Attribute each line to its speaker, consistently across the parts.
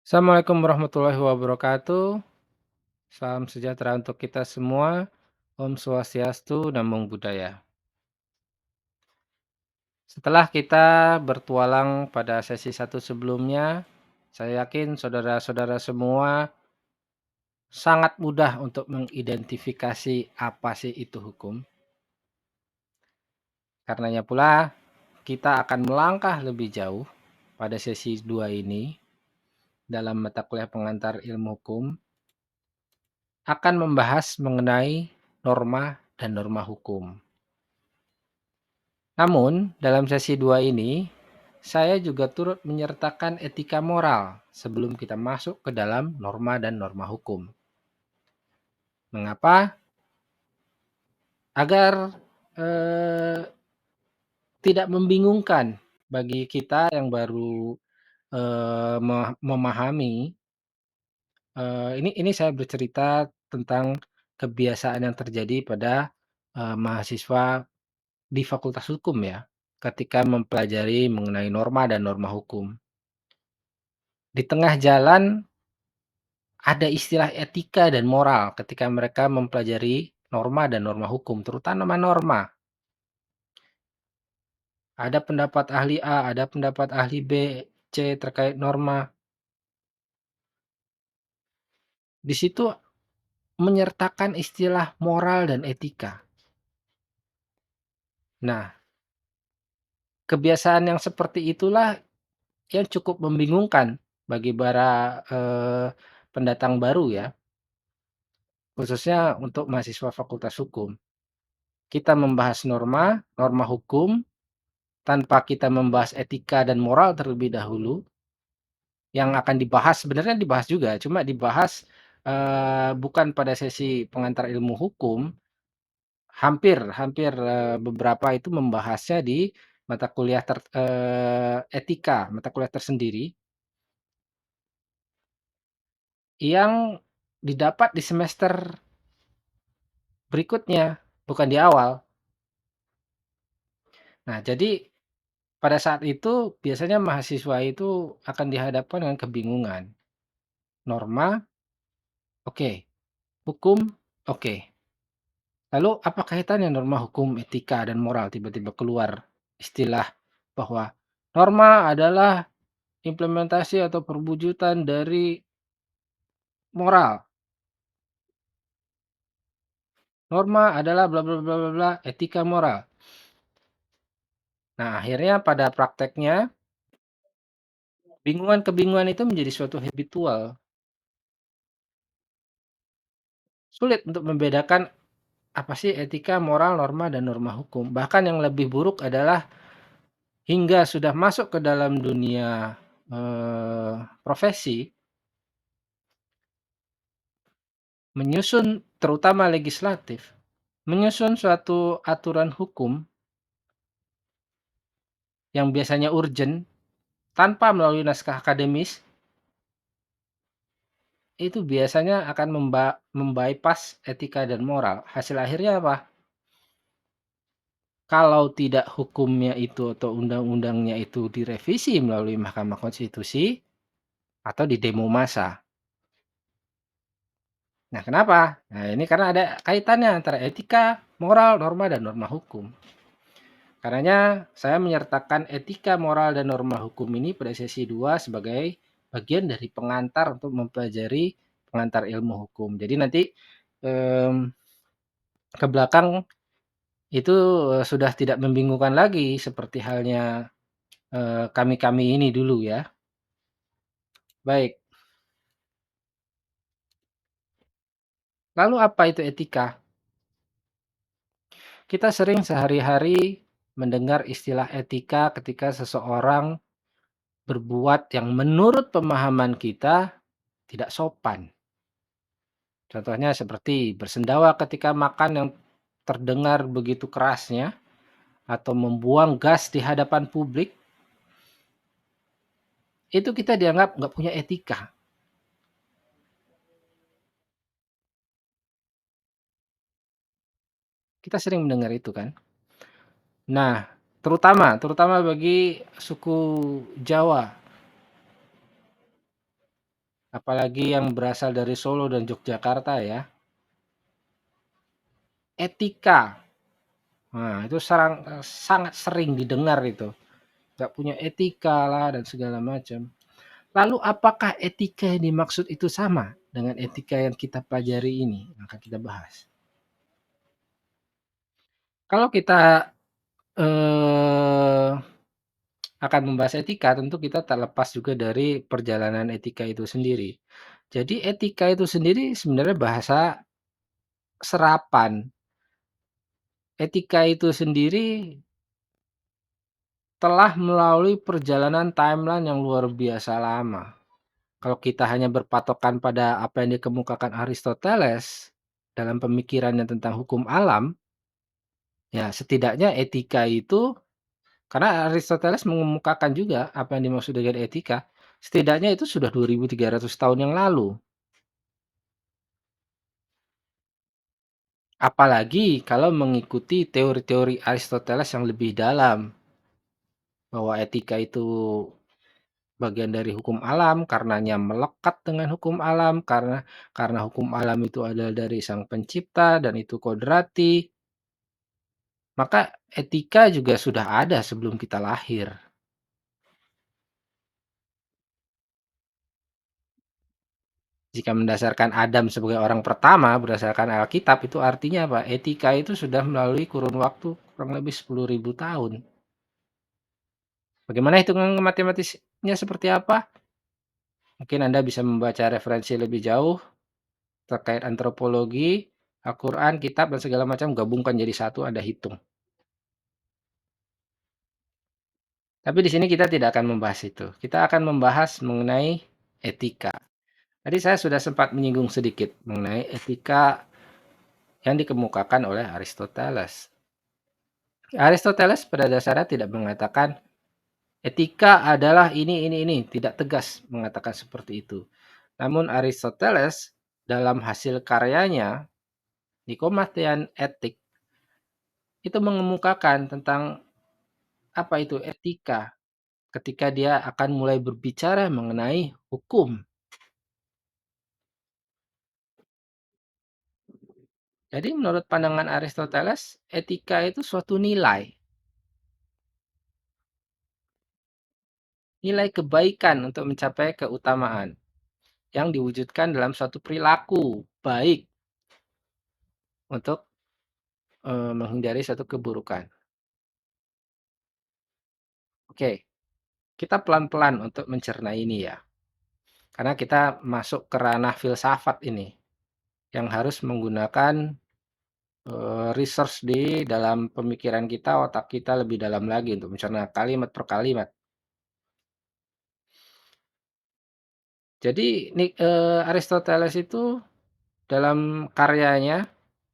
Speaker 1: Assalamualaikum warahmatullahi wabarakatuh. Salam sejahtera untuk kita semua. Om Swastiastu, Namo Buddhaya. Setelah kita bertualang pada sesi satu sebelumnya, saya yakin saudara-saudara semua sangat mudah untuk mengidentifikasi apa sih itu hukum. Karenanya pula, kita akan melangkah lebih jauh pada sesi 2 ini dalam mata kuliah pengantar ilmu hukum akan membahas mengenai norma dan norma hukum. Namun, dalam sesi 2 ini, saya juga turut menyertakan etika moral sebelum kita masuk ke dalam norma dan norma hukum. Mengapa? Agar eh, tidak membingungkan bagi kita yang baru memahami. Ini saya bercerita tentang kebiasaan yang terjadi pada mahasiswa di Fakultas Hukum ya, ketika mempelajari mengenai norma dan norma hukum. Di tengah jalan ada istilah etika dan moral ketika mereka mempelajari norma dan norma hukum, terutama norma. Ada pendapat ahli A, ada pendapat ahli B, C terkait norma. Di situ menyertakan istilah moral dan etika. Nah, kebiasaan yang seperti itulah yang cukup membingungkan bagi para pendatang baru ya, khususnya untuk mahasiswa Fakultas Hukum. Kita membahas norma, norma hukum, tanpa kita membahas etika dan moral terlebih dahulu, yang akan dibahas sebenarnya dibahas juga, cuma dibahas, bukan pada sesi pengantar ilmu hukum, hampir hampir, beberapa itu membahasnya di mata kuliah etika, mata kuliah tersendiri, yang didapat di semester berikutnya, bukan di awal. Nah, jadi pada saat itu biasanya mahasiswa itu akan dihadapkan dengan kebingungan. Norma, oke. Hukum, oke. Lalu apa kaitannya norma hukum, etika, dan moral? Tiba-tiba keluar istilah bahwa norma adalah implementasi atau perwujudan dari moral. Norma adalah bla bla bla bla bla, etika moral. Nah, akhirnya pada prakteknya kebingungan itu menjadi suatu habitual. Sulit untuk membedakan apa sih etika, moral, norma, dan norma hukum. Bahkan yang lebih buruk adalah hingga sudah masuk ke dalam dunia profesi, menyusun terutama legislatif, menyusun suatu aturan hukum yang biasanya urgent tanpa melalui naskah akademis, itu biasanya akan membypass etika dan moral. Hasil akhirnya apa? Kalau tidak hukumnya itu atau undang-undangnya itu direvisi melalui Mahkamah Konstitusi atau di demo massa. Nah, kenapa? Nah, ini karena ada kaitannya antara etika, moral, norma, dan norma hukum. Karenanya saya menyertakan etika, moral, dan norma hukum ini pada sesi 2 sebagai bagian dari pengantar untuk mempelajari pengantar ilmu hukum. Jadi nanti ke belakang itu sudah tidak membingungkan lagi seperti halnya kami-kami ini dulu ya. Baik, lalu apa itu etika? Kita sering sehari-hari mendengar istilah etika ketika seseorang berbuat yang menurut pemahaman kita tidak sopan. Contohnya seperti bersendawa ketika makan yang terdengar begitu kerasnya, atau membuang gas di hadapan publik, itu kita dianggap nggak punya etika. Kita sering mendengar itu kan. Nah, terutama bagi suku Jawa. apalagi yang berasal dari Solo dan Yogyakarta ya, etika. Nah, itu sangat sering didengar itu, nggak punya etika lah dan segala macam. Lalu apakah etika yang dimaksud itu sama dengan etika yang kita pelajari ini, yang akan kita bahas? Kalau kita, eee, akan membahas etika, tentu kita terlepas juga dari perjalanan etika itu sendiri. Jadi etika itu sendiri sebenarnya bahasa serapan. Etika itu sendiri telah melalui perjalanan timeline yang luar biasa lama. Kalau kita hanya berpatokan pada apa yang dikemukakan Aristoteles dalam pemikirannya tentang hukum alam, ya setidaknya etika itu karena Aristoteles mengemukakan juga apa yang dimaksud dengan etika, setidaknya itu sudah 2.300 tahun yang lalu. Apalagi kalau mengikuti teori-teori Aristoteles yang lebih dalam, bahwa etika itu bagian dari hukum alam, karenanya melekat dengan hukum alam, karena hukum alam itu adalah dari Sang Pencipta dan itu kodrati, maka etika juga sudah ada sebelum kita lahir. Jika mendasarkan Adam sebagai orang pertama berdasarkan Alkitab, itu artinya apa? Etika itu sudah melalui kurun waktu kurang lebih 10.000 tahun. Bagaimana hitungan matematisnya seperti apa? Mungkin Anda bisa membaca referensi lebih jauh terkait antropologi, Al-Quran, kitab, dan segala macam, gabungkan jadi satu, Anda hitung. Tapi di sini kita tidak akan membahas itu. Kita akan membahas mengenai etika. Tadi saya sudah sempat menyinggung sedikit mengenai etika yang dikemukakan oleh Aristoteles. Aristoteles pada dasarnya tidak mengatakan etika adalah ini, tidak tegas mengatakan seperti itu. Namun Aristoteles dalam hasil karyanya Nikomatian Etik itu mengemukakan tentang apa itu etika ketika dia akan mulai berbicara mengenai hukum. Jadi menurut pandangan Aristoteles, etika itu suatu nilai, nilai kebaikan untuk mencapai keutamaan yang diwujudkan dalam suatu perilaku baik untuk menghindari suatu keburukan. Oke, kita pelan-pelan untuk mencerna ini ya, karena kita masuk ke ranah filsafat ini yang harus menggunakan research di dalam pemikiran kita, otak kita lebih dalam lagi untuk mencerna kalimat per kalimat. Jadi Aristoteles itu dalam karyanya,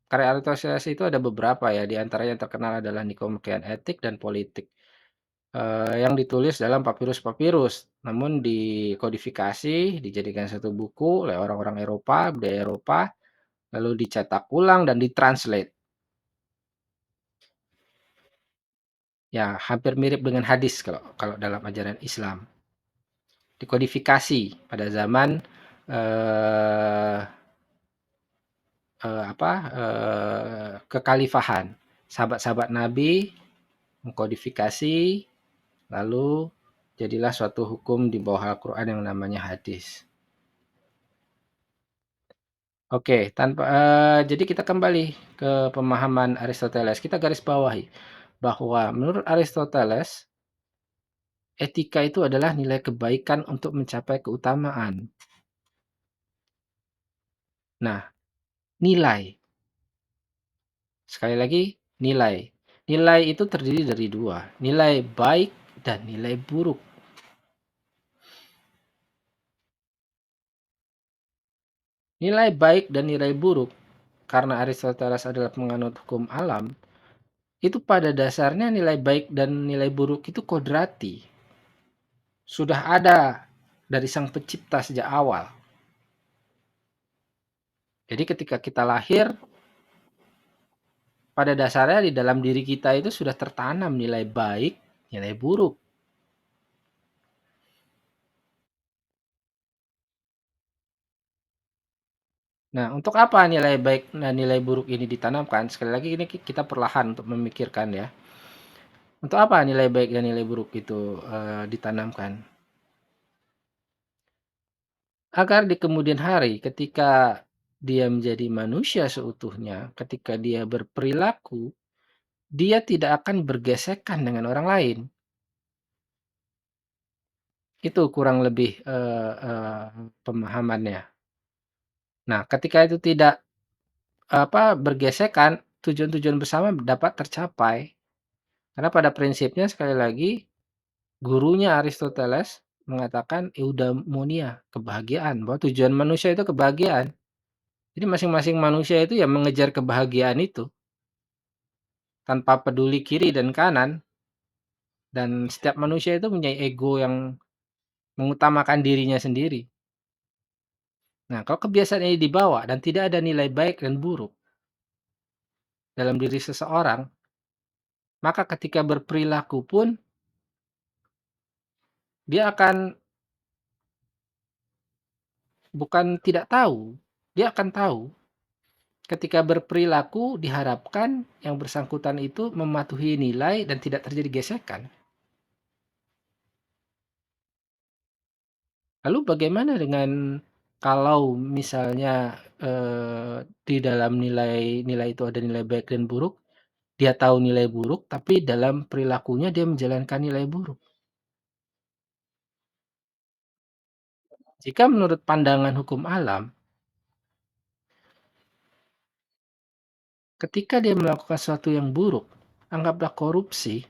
Speaker 1: karya Aristoteles itu ada beberapa ya, di antaranya yang terkenal adalah Nicomachean Ethics dan Politik, yang ditulis dalam papirus-papirus, namun dikodifikasi, dijadikan satu buku oleh orang-orang Eropa, budaya Eropa, lalu dicetak ulang dan ditranslate. Ya, hampir mirip dengan hadis kalau kalau dalam ajaran Islam. Dikodifikasi pada zaman, eee kekhalifahan. Sahabat-sahabat Nabi mengkodifikasi, lalu jadilah suatu hukum di bawah Al-Quran yang namanya hadis. Oke, jadi kita kembali ke pemahaman Aristoteles. Kita garis bawahi bahwa menurut Aristoteles, etika itu adalah nilai kebaikan untuk mencapai keutamaan. Nah, nilai. Sekali lagi, nilai. Nilai itu terdiri dari dua, nilai baik dan nilai buruk. Nilai baik dan nilai buruk, karena Aristoteles adalah penganut hukum alam, itu pada dasarnya nilai baik dan nilai buruk itu kodrati. Sudah ada dari Sang Pencipta sejak awal. Jadi ketika kita lahir, pada dasarnya di dalam diri kita itu sudah tertanam nilai baik, nilai buruk. Nah, untuk apa nilai baik dan nilai buruk ini ditanamkan? Sekali lagi ini kita perlahan untuk memikirkan ya. Untuk apa nilai baik dan nilai buruk itu, ditanamkan? Agar di kemudian hari ketika dia menjadi manusia seutuhnya, ketika dia berperilaku, dia tidak akan bergesekan dengan orang lain. Itu kurang lebih, pemahamannya. Nah, ketika itu tidak, bergesekan, tujuan-tujuan bersama dapat tercapai. Karena pada prinsipnya sekali lagi, gurunya Aristoteles mengatakan eudaimonia, kebahagiaan, bahwa tujuan manusia itu kebahagiaan. Jadi masing-masing manusia itu ya mengejar kebahagiaan itu, tanpa peduli kiri dan kanan, dan setiap manusia itu punya ego yang mengutamakan dirinya sendiri. Nah, kalau kebiasaan ini dibawa dan tidak ada nilai baik dan buruk dalam diri seseorang, maka ketika berperilaku pun dia akan bukan tidak tahu, dia akan tahu. Ketika berperilaku diharapkan yang bersangkutan itu mematuhi nilai dan tidak terjadi gesekan. Lalu bagaimana dengan kalau misalnya, di dalam nilai-nilai itu ada nilai baik dan buruk, dia tahu nilai buruk, tapi dalam perilakunya dia menjalankan nilai buruk. Jika menurut pandangan hukum alam, ketika dia melakukan sesuatu yang buruk, anggaplah korupsi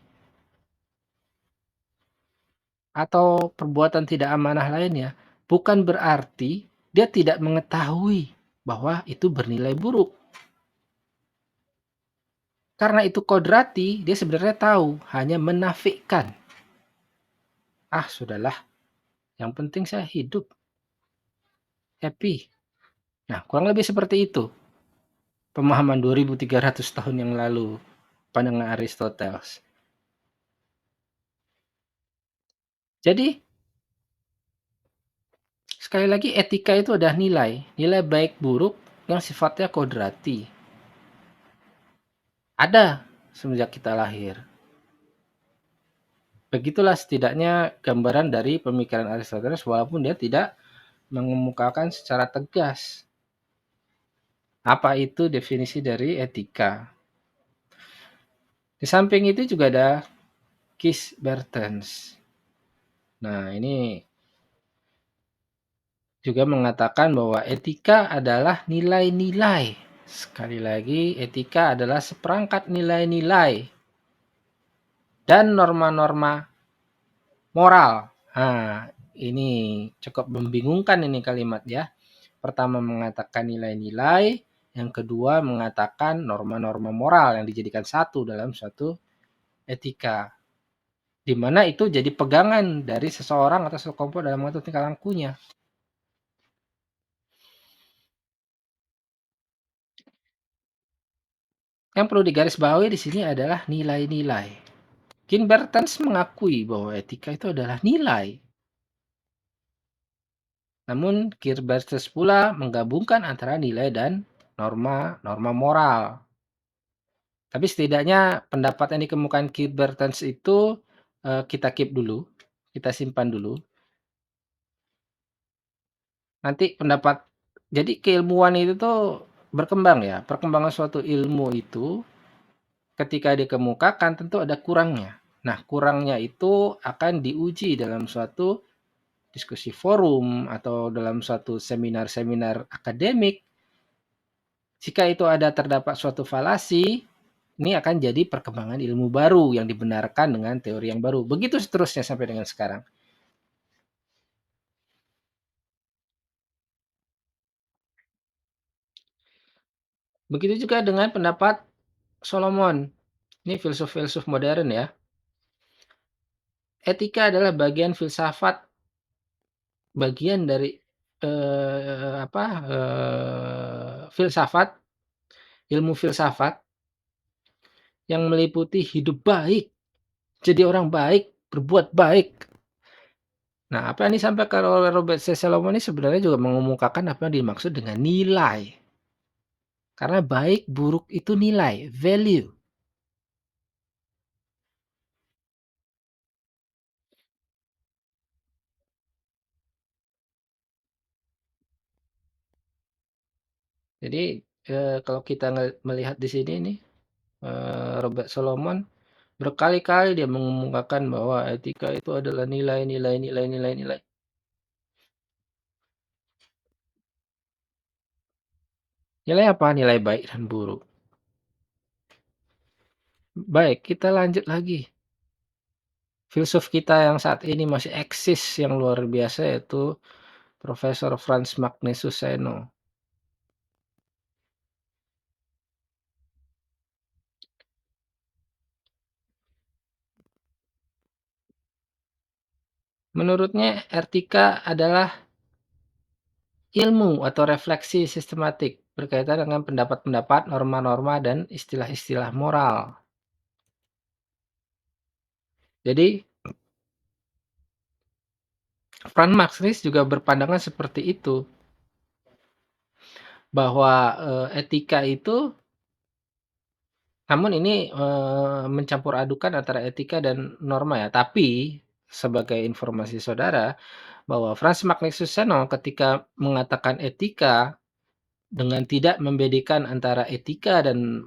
Speaker 1: atau perbuatan tidak amanah lainnya, bukan berarti dia tidak mengetahui bahwa itu bernilai buruk. Karena itu kodrati, dia sebenarnya tahu, hanya menafikan. Ah, sudahlah, yang penting saya hidup, happy. Nah, kurang lebih seperti itu pemahaman 2300 tahun yang lalu, pandangan Aristoteles. Jadi, sekali lagi etika itu adalah nilai, nilai baik buruk yang sifatnya kodrati. Ada semenjak kita lahir. Begitulah setidaknya gambaran dari pemikiran Aristoteles walaupun dia tidak mengemukakan secara tegas apa itu definisi dari etika. Di samping itu juga ada Kies-Bertens. Nah, ini juga mengatakan bahwa etika adalah nilai-nilai. Sekali lagi, etika adalah seperangkat nilai-nilai dan norma-norma moral. Nah, ini cukup membingungkan ini kalimat ya. Pertama mengatakan nilai-nilai, yang kedua mengatakan norma-norma moral yang dijadikan satu dalam suatu etika. Di mana itu jadi pegangan dari seseorang atau sekelompok dalam mengatur tingkah lakunya. Yang perlu digarisbawahi di sini adalah nilai-nilai. Kinbertens mengakui bahwa etika itu adalah nilai. Namun Kinbertens pula menggabungkan antara nilai dan norma-norma moral. Tapi setidaknya pendapat yang dikemukakan Kinbertens itu kita keep dulu, kita simpan dulu. Nanti pendapat jadi keilmuan itu tuh berkembang ya. Perkembangan suatu ilmu itu ketika dikemukakan tentu ada kurangnya. Nah, kurangnya itu akan diuji dalam suatu diskusi forum atau dalam suatu seminar-seminar akademik. Jika itu ada terdapat suatu falasi, ini akan jadi perkembangan ilmu baru yang dibenarkan dengan teori yang baru. Begitu seterusnya sampai dengan sekarang. Begitu juga dengan pendapat Solomon. Ini filsuf-filsuf modern ya. Etika adalah bagian filsafat, bagian dari filsafat, ilmu filsafat yang meliputi hidup baik, jadi orang baik, berbuat baik. Nah, apa yang disampaikan oleh Robert C. Solomon ini sebenarnya juga mengemukakan apa yang dimaksud dengan nilai. Karena baik buruk itu nilai, value. Jadi, kalau kita melihat di sini nih, Robert Solomon berkali-kali dia mengemukakan bahwa etika itu adalah nilai nilai nilai nilai nilai. Nilai apa? Nilai baik dan buruk. Baik, kita lanjut lagi. Filsuf kita yang saat ini masih eksis yang luar biasa yaitu Profesor Franz Magnus Suseno. Menurutnya etika adalah ilmu atau refleksi sistematik berkaitan dengan pendapat-pendapat, norma-norma, dan istilah-istilah moral. Jadi, Franz Marxis juga berpandangan seperti itu, bahwa etika itu, namun ini mencampur adukan antara etika dan norma ya. Tapi sebagai informasi saudara, bahwa Franz Magnus Suseno ketika mengatakan etika dengan tidak membedakan antara etika dan,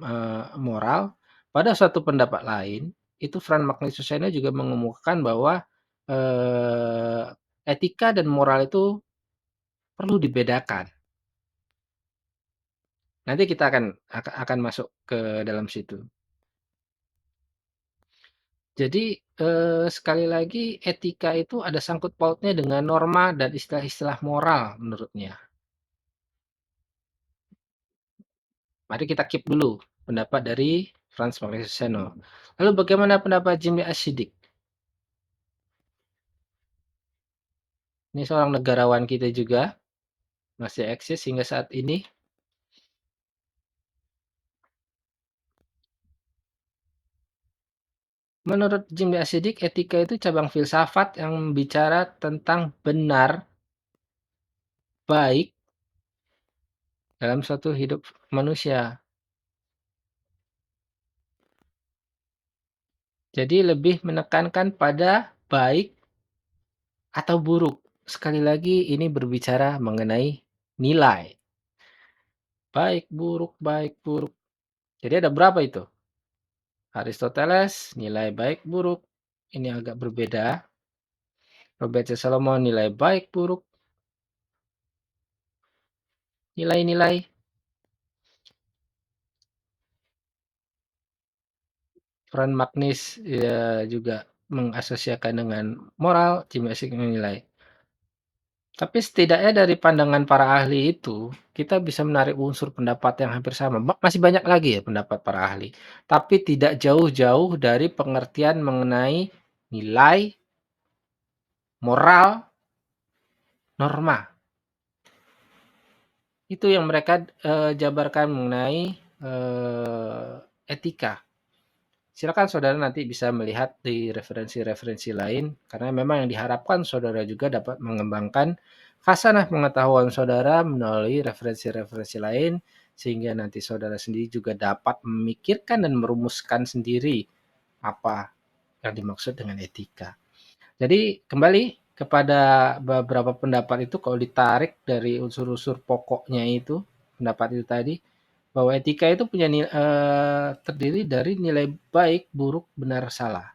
Speaker 1: moral, pada suatu pendapat lain, itu Franz Magnus Suseno juga mengemukakan bahwa, eee, etika dan moral itu perlu dibedakan. Nanti kita akan masuk ke dalam situ. Jadi, sekali lagi etika itu ada sangkut pautnya dengan norma dan istilah-istilah moral menurutnya. Mari kita keep dulu pendapat dari Franz Magniuseno. Lalu bagaimana pendapat Jimmy Ashidik? Ini seorang negarawan kita juga, masih eksis hingga saat ini. Menurut Jimmy Ashidik, etika itu cabang filsafat yang bicara tentang benar, baik dalam suatu hidup manusia. Jadi lebih menekankan pada baik atau buruk. Sekali lagi ini berbicara mengenai nilai. Baik, buruk, baik, buruk. Jadi ada berapa itu? Aristoteles, nilai baik, buruk. Ini agak berbeda. Robert C. Solomon, nilai baik, buruk. Nilai-nilai. Franz Magnus ya, juga mengasosiasikan dengan moral, Jimmy nilai. Tapi setidaknya dari pandangan para ahli itu, kita bisa menarik unsur pendapat yang hampir sama. Masih banyak lagi ya pendapat para ahli. Tapi tidak jauh-jauh dari pengertian mengenai nilai, moral, norma. Itu yang mereka jabarkan mengenai etika. Silakan saudara nanti bisa melihat di referensi-referensi lain, karena memang yang diharapkan saudara juga dapat mengembangkan khasanah pengetahuan saudara melalui referensi-referensi lain, sehingga nanti saudara sendiri juga dapat memikirkan dan merumuskan sendiri apa yang dimaksud dengan etika. Jadi kembali kepada beberapa pendapat itu kalau ditarik dari unsur-unsur pokoknya itu, pendapat itu tadi, bahwa etika itu terdiri dari nilai baik, buruk, benar, salah.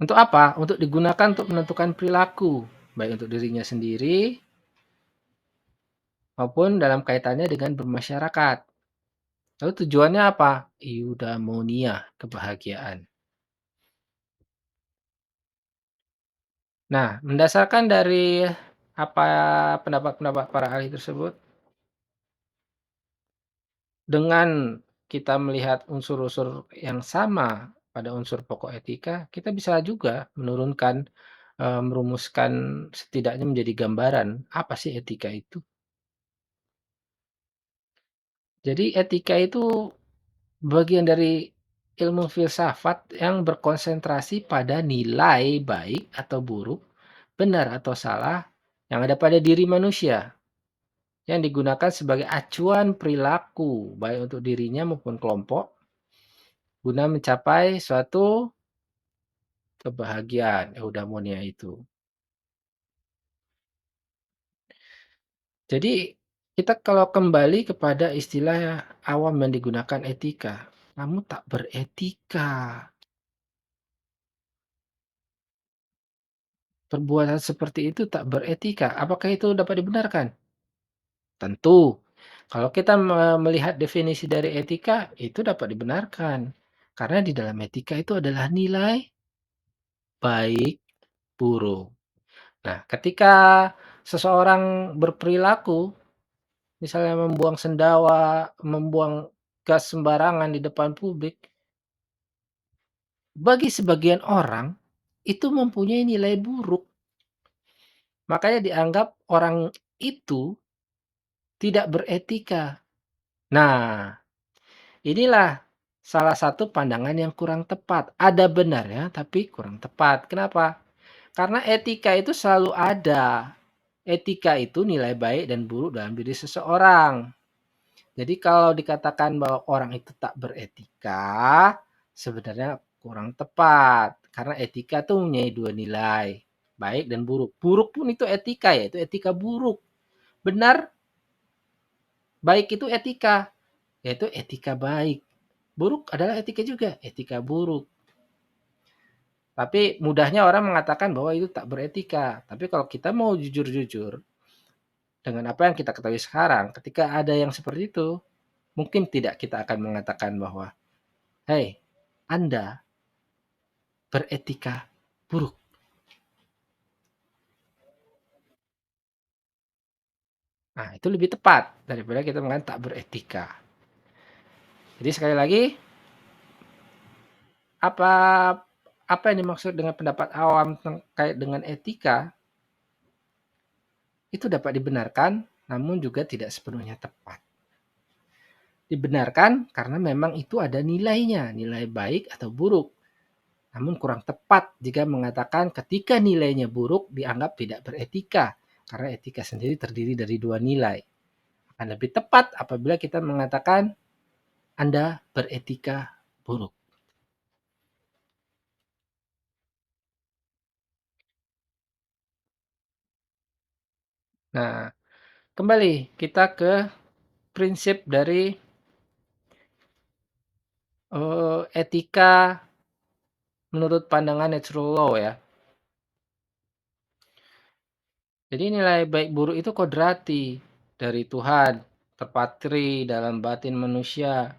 Speaker 1: Untuk apa? Untuk digunakan untuk menentukan perilaku, baik untuk dirinya sendiri maupun dalam kaitannya dengan bermasyarakat. Lalu tujuannya apa? Eudaimonia, kebahagiaan. Nah, mendasarkan dari apa pendapat-pendapat para ahli tersebut, dengan kita melihat unsur-unsur yang sama pada unsur pokok etika, kita bisa juga merumuskan setidaknya menjadi gambaran, apa sih etika itu? Jadi etika itu bagian dari ilmu filsafat yang berkonsentrasi pada nilai baik atau buruk, benar atau salah yang ada pada diri manusia, yang digunakan sebagai acuan perilaku baik untuk dirinya maupun kelompok guna mencapai suatu kebahagiaan, eudaimonia itu. Jadi kita kalau kembali kepada istilah awam yang digunakan etika, kamu tak beretika. Perbuatan seperti itu tak beretika. Apakah itu dapat dibenarkan? Tentu. Kalau kita melihat definisi dari etika, itu dapat dibenarkan. Karena di dalam etika itu adalah nilai baik, buruk. Nah, ketika seseorang berperilaku, misalnya membuang sendawa, membuang gas sembarangan di depan publik, bagi sebagian orang itu mempunyai nilai buruk. Makanya dianggap orang itu tidak beretika. Nah, inilah salah satu pandangan yang kurang tepat. Ada benarnya, tapi kurang tepat. Kenapa? Karena etika itu selalu ada. Etika itu nilai baik dan buruk dalam diri seseorang. Jadi kalau dikatakan bahwa orang itu tak beretika, sebenarnya kurang tepat. Karena etika itu mempunyai dua nilai, baik dan buruk. Buruk pun itu etika, yaitu etika buruk. Benar, baik itu etika, yaitu etika baik. Buruk adalah etika juga, etika buruk. Tapi mudahnya orang mengatakan bahwa itu tak beretika. Tapi kalau kita mau jujur-jujur, dengan apa yang kita ketahui sekarang, ketika ada yang seperti itu, mungkin tidak kita akan mengatakan bahwa, "Hei, Anda beretika buruk." Nah, itu lebih tepat daripada kita mengatakan tak beretika. Jadi sekali lagi, apa apa yang dimaksud dengan pendapat awam terkait dengan etika, itu dapat dibenarkan, namun juga tidak sepenuhnya tepat. Dibenarkan karena memang itu ada nilainya, nilai baik atau buruk. Namun kurang tepat jika mengatakan ketika nilainya buruk dianggap tidak beretika, karena etika sendiri terdiri dari dua nilai. Akan lebih tepat apabila kita mengatakan Anda beretika buruk. Nah, kembali kita ke prinsip dari etika menurut pandangan natural law ya. Jadi nilai baik buruk itu kodrati dari Tuhan, terpatri dalam batin manusia.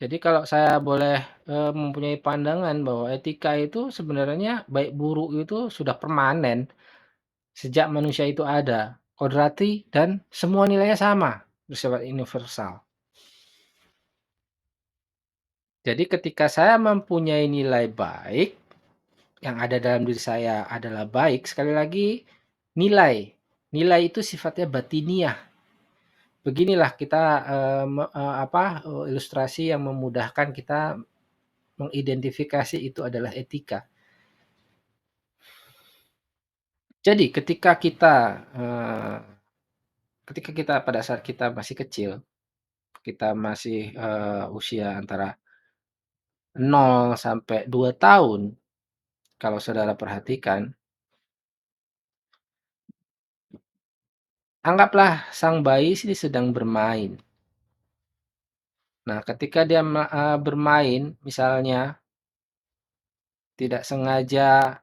Speaker 1: Jadi kalau saya boleh, mempunyai pandangan bahwa etika itu sebenarnya baik buruk itu sudah permanen sejak manusia itu ada, kodrati dan semua nilainya sama, bersifat universal. Jadi ketika saya mempunyai nilai baik, yang ada dalam diri saya adalah baik, sekali lagi nilai, nilai itu sifatnya batiniah. Beginilah kita, ilustrasi yang memudahkan kita mengidentifikasi itu adalah etika. Jadi ketika kita pada saat kita masih kecil, kita masih, usia antara 0 sampai 2 tahun, kalau saudara perhatikan, anggaplah sang bayi ini sedang bermain. Nah, ketika dia bermain, misalnya tidak sengaja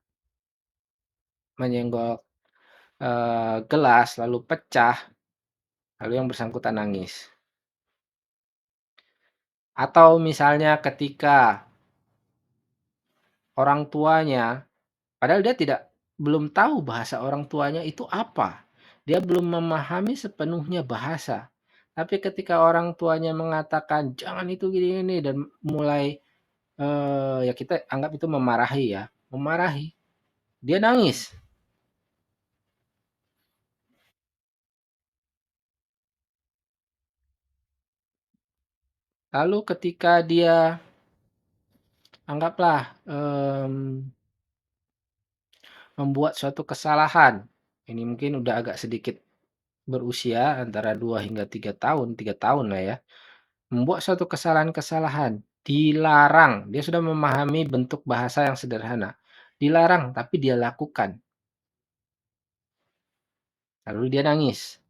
Speaker 1: menyenggol, gelas lalu pecah, lalu yang bersangkutan nangis. Atau misalnya ketika orang tuanya, padahal dia belum tahu bahasa orang tuanya itu apa. Dia belum memahami sepenuhnya bahasa. Tapi ketika orang tuanya mengatakan, "Jangan itu gini-gini," dan mulai, ya kita anggap itu memarahi ya, memarahi, dia nangis. Lalu ketika dia anggaplah, membuat suatu kesalahan, ini mungkin udah agak sedikit berusia antara 2 hingga 3 tahun lah ya, membuat suatu kesalahan-kesalahan, dilarang, dia sudah memahami bentuk bahasa yang sederhana, dilarang tapi dia lakukan, lalu dia nangis.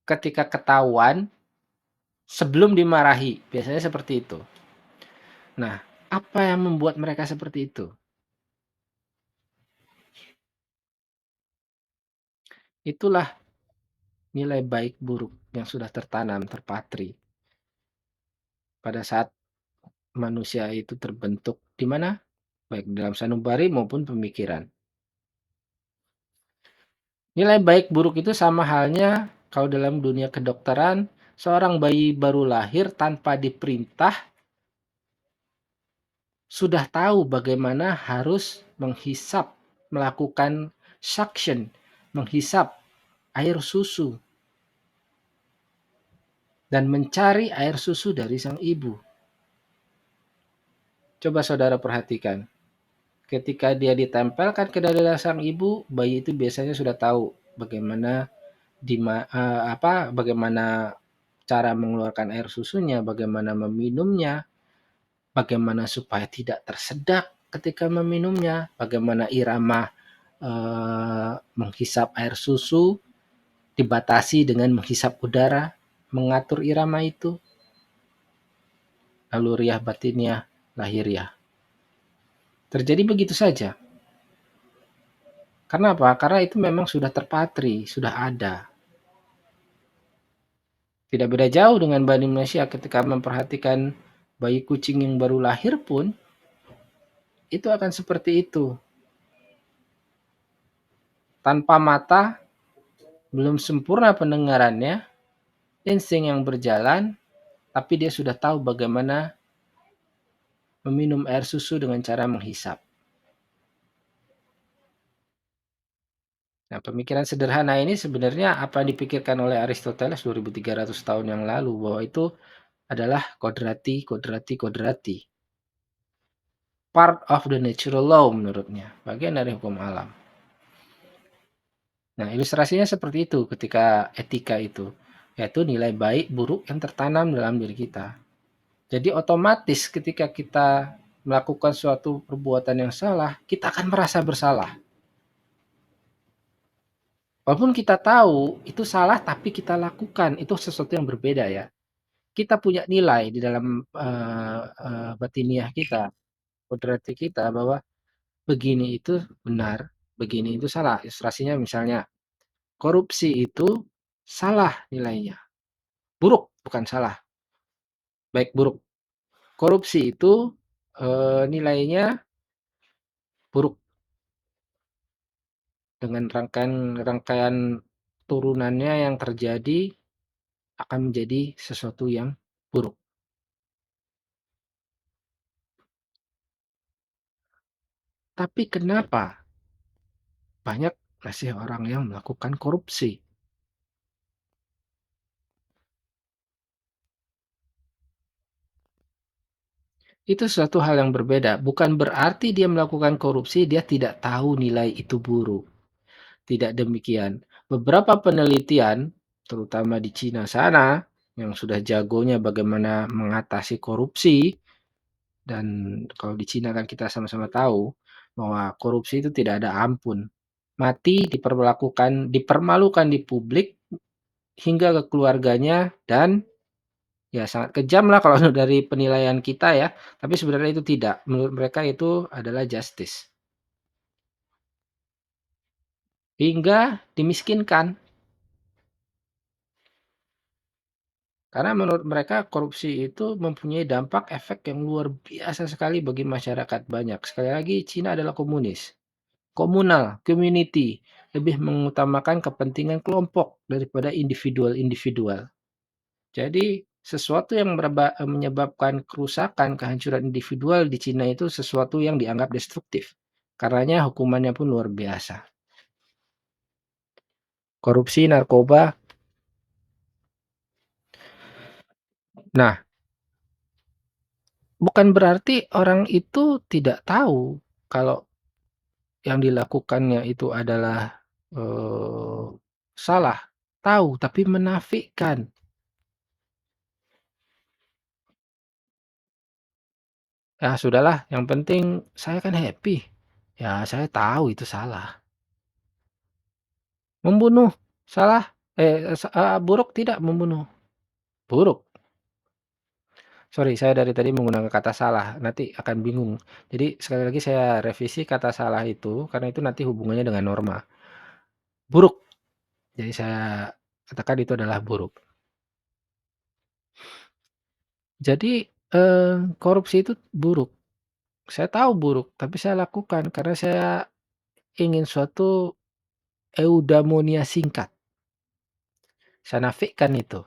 Speaker 1: Ketika ketahuan, sebelum dimarahi, biasanya seperti itu. Nah, apa yang membuat mereka seperti itu? Itulah nilai baik buruk yang sudah tertanam, terpatri pada saat manusia itu terbentuk di mana? Baik dalam sanubari maupun pemikiran. Nilai baik buruk itu sama halnya kalau dalam dunia kedokteran, seorang bayi baru lahir tanpa diperintah sudah tahu bagaimana harus menghisap, melakukan suction, menghisap air susu dan mencari air susu dari sang ibu. Coba saudara perhatikan, ketika dia ditempelkan ke dada sang ibu, bayi itu biasanya sudah tahu bagaimana bagaimana cara mengeluarkan air susunya, bagaimana meminumnya, bagaimana supaya tidak tersedak ketika meminumnya, bagaimana irama menghisap air susu dibatasi dengan menghisap udara, mengatur irama itu, lalu riyah batiniah, lahiriah. Terjadi begitu saja. Karena apa? Karena itu memang sudah terpatri, sudah ada. Tidak beda jauh dengan Bani Indonesia ketika memperhatikan bayi kucing yang baru lahir pun, itu akan seperti itu. Tanpa mata, belum sempurna pendengarannya, insting yang berjalan, tapi dia sudah tahu bagaimana meminum air susu dengan cara menghisap. Nah, pemikiran sederhana ini sebenarnya apa yang dipikirkan oleh Aristoteles 2300 tahun yang lalu, bahwa itu adalah kodrati, kodrati, kodrati. Part of the natural law menurutnya, bagian dari hukum alam. Nah, ilustrasinya seperti itu ketika etika itu, yaitu nilai baik buruk yang tertanam dalam diri kita. Jadi otomatis ketika kita melakukan suatu perbuatan yang salah, kita akan merasa bersalah. Walaupun kita tahu itu salah tapi kita lakukan, itu sesuatu yang berbeda ya. Kita punya nilai di dalam, batiniah kita, kodrati kita bahwa begini itu benar, begini itu salah. Ilustrasinya misalnya, korupsi itu salah nilainya, buruk bukan salah, baik buruk. Korupsi itu, nilainya buruk dengan rangkaian turunannya yang terjadi akan menjadi sesuatu yang buruk. Tapi kenapa banyak masih orang yang melakukan korupsi? Itu suatu hal yang berbeda, bukan berarti dia melakukan korupsi dia tidak tahu nilai itu buruk, tidak demikian. Beberapa penelitian, terutama di Cina sana, yang sudah jagonya bagaimana mengatasi korupsi, dan kalau di Cina kan kita sama-sama tahu bahwa korupsi itu tidak ada ampun. Mati dipermalukan di publik hingga ke keluarganya dan ya sangat kejam lah kalau dari penilaian kita ya, tapi sebenarnya itu tidak. Menurut mereka itu adalah justice. Hingga dimiskinkan. Karena menurut mereka korupsi itu mempunyai dampak efek yang luar biasa sekali bagi masyarakat banyak. Sekali lagi Cina adalah komunis. Komunal, community, lebih mengutamakan kepentingan kelompok daripada individual-individual. Jadi sesuatu yang menyebabkan kerusakan, kehancuran individual di Cina itu sesuatu yang dianggap destruktif. Karenanya hukumannya pun luar biasa. Korupsi, narkoba, Nah, bukan berarti orang itu tidak tahu kalau yang dilakukannya itu adalah, eee, salah. Tahu, tapi menafikan. "Ya sudahlah, yang penting saya kan happy." Ya saya tahu itu salah. Membunuh, salah? Buruk tidak membunuh? Buruk. Sorry, saya dari tadi menggunakan kata salah, nanti akan bingung. Jadi sekali lagi saya revisi kata salah itu, karena itu nanti hubungannya dengan norma. Buruk, jadi saya katakan itu adalah buruk. Jadi, korupsi itu buruk. Saya tahu buruk, tapi saya lakukan karena saya ingin suatu eudaimonia singkat. Saya nafikan itu.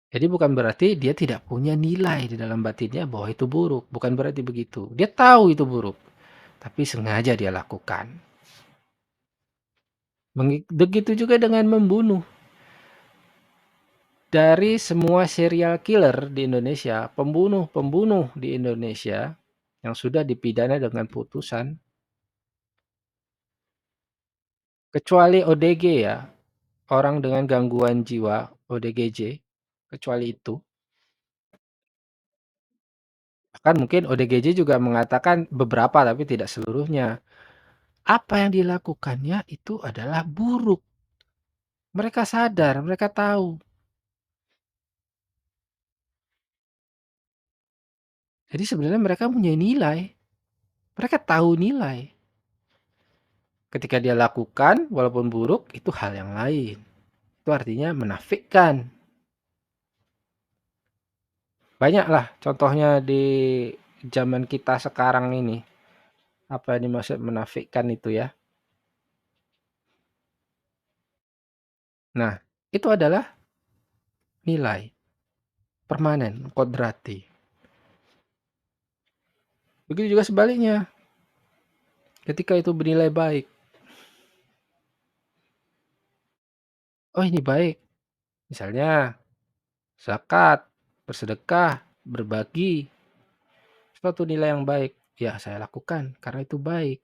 Speaker 1: Jadi bukan berarti dia tidak punya nilai di dalam batinnya bahwa itu buruk, bukan berarti begitu. Dia tahu itu buruk, tapi sengaja dia lakukan. Begitu juga dengan membunuh. Dari semua serial killer di Indonesia, pembunuh-pembunuh di Indonesia yang sudah dipidana dengan putusan, kecuali ODG ya, orang dengan gangguan jiwa, ODGJ, kecuali itu. Bahkan mungkin ODGJ juga mengatakan beberapa tapi tidak seluruhnya. Apa yang dilakukannya itu adalah buruk. Mereka sadar, mereka tahu. Jadi sebenarnya mereka punya nilai. Mereka tahu nilai. Ketika dia lakukan, walaupun buruk, itu hal yang lain. Itu artinya menafikkan. Banyaklah contohnya di zaman kita sekarang ini. Apa yang dimaksud menafikkan itu ya. Nah, itu adalah nilai permanen, kodrati. Begitu juga sebaliknya. Ketika itu bernilai baik. Oh ini baik. Misalnya zakat, bersedekah, berbagi. Suatu nilai yang baik. Ya saya lakukan karena itu baik.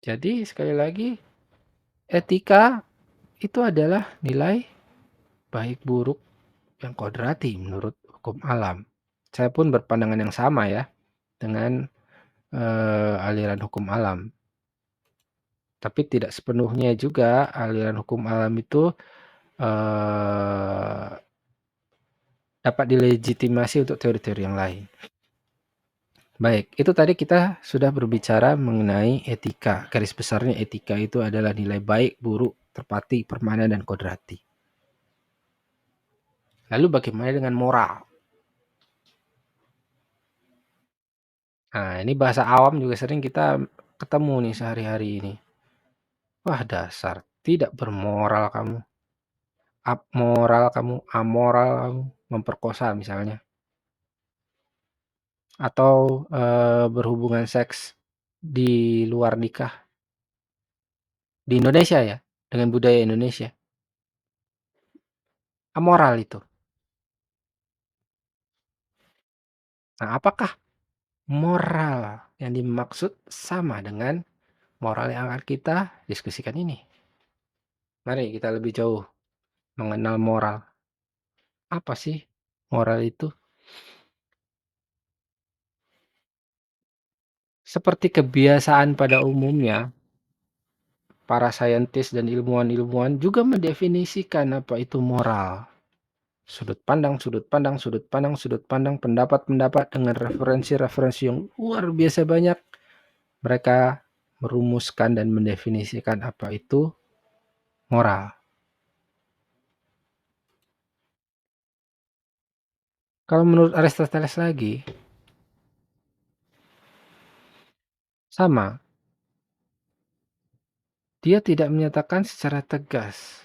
Speaker 1: Jadi sekali lagi, etika itu adalah nilai baik buruk yang kodrati menurut hukum alam. Saya pun berpandangan yang sama ya dengan aliran hukum alam. Tapi tidak sepenuhnya juga aliran hukum alam itu eh, dapat dilegitimasi untuk teori-teori yang lain. Baik, itu tadi kita sudah berbicara mengenai etika. Garis besarnya etika itu adalah nilai baik, buruk, terpati, permanen, dan kodrati. Lalu bagaimana dengan moral? Nah, ini bahasa awam juga sering kita ketemu nih sehari-hari ini. Wah, dasar tidak bermoral kamu, abmoral kamu, amoral kamu, memperkosa misalnya, atau berhubungan seks di luar nikah di Indonesia ya, dengan budaya Indonesia. Amoral itu. Nah, apakah moral yang dimaksud sama dengan moral yang akan kita diskusikan ini? Mari kita lebih jauh mengenal moral. Apa sih moral itu? Seperti kebiasaan pada umumnya, para saintis dan ilmuwan-ilmuwan juga mendefinisikan apa itu moral. Sudut pandang, sudut pandang, sudut pandang, sudut pandang, pendapat-pendapat dengan referensi-referensi yang luar biasa banyak. Mereka merumuskan dan mendefinisikan apa itu moral. Kalau menurut Aristoteles lagi, sama. Dia tidak menyatakan secara tegas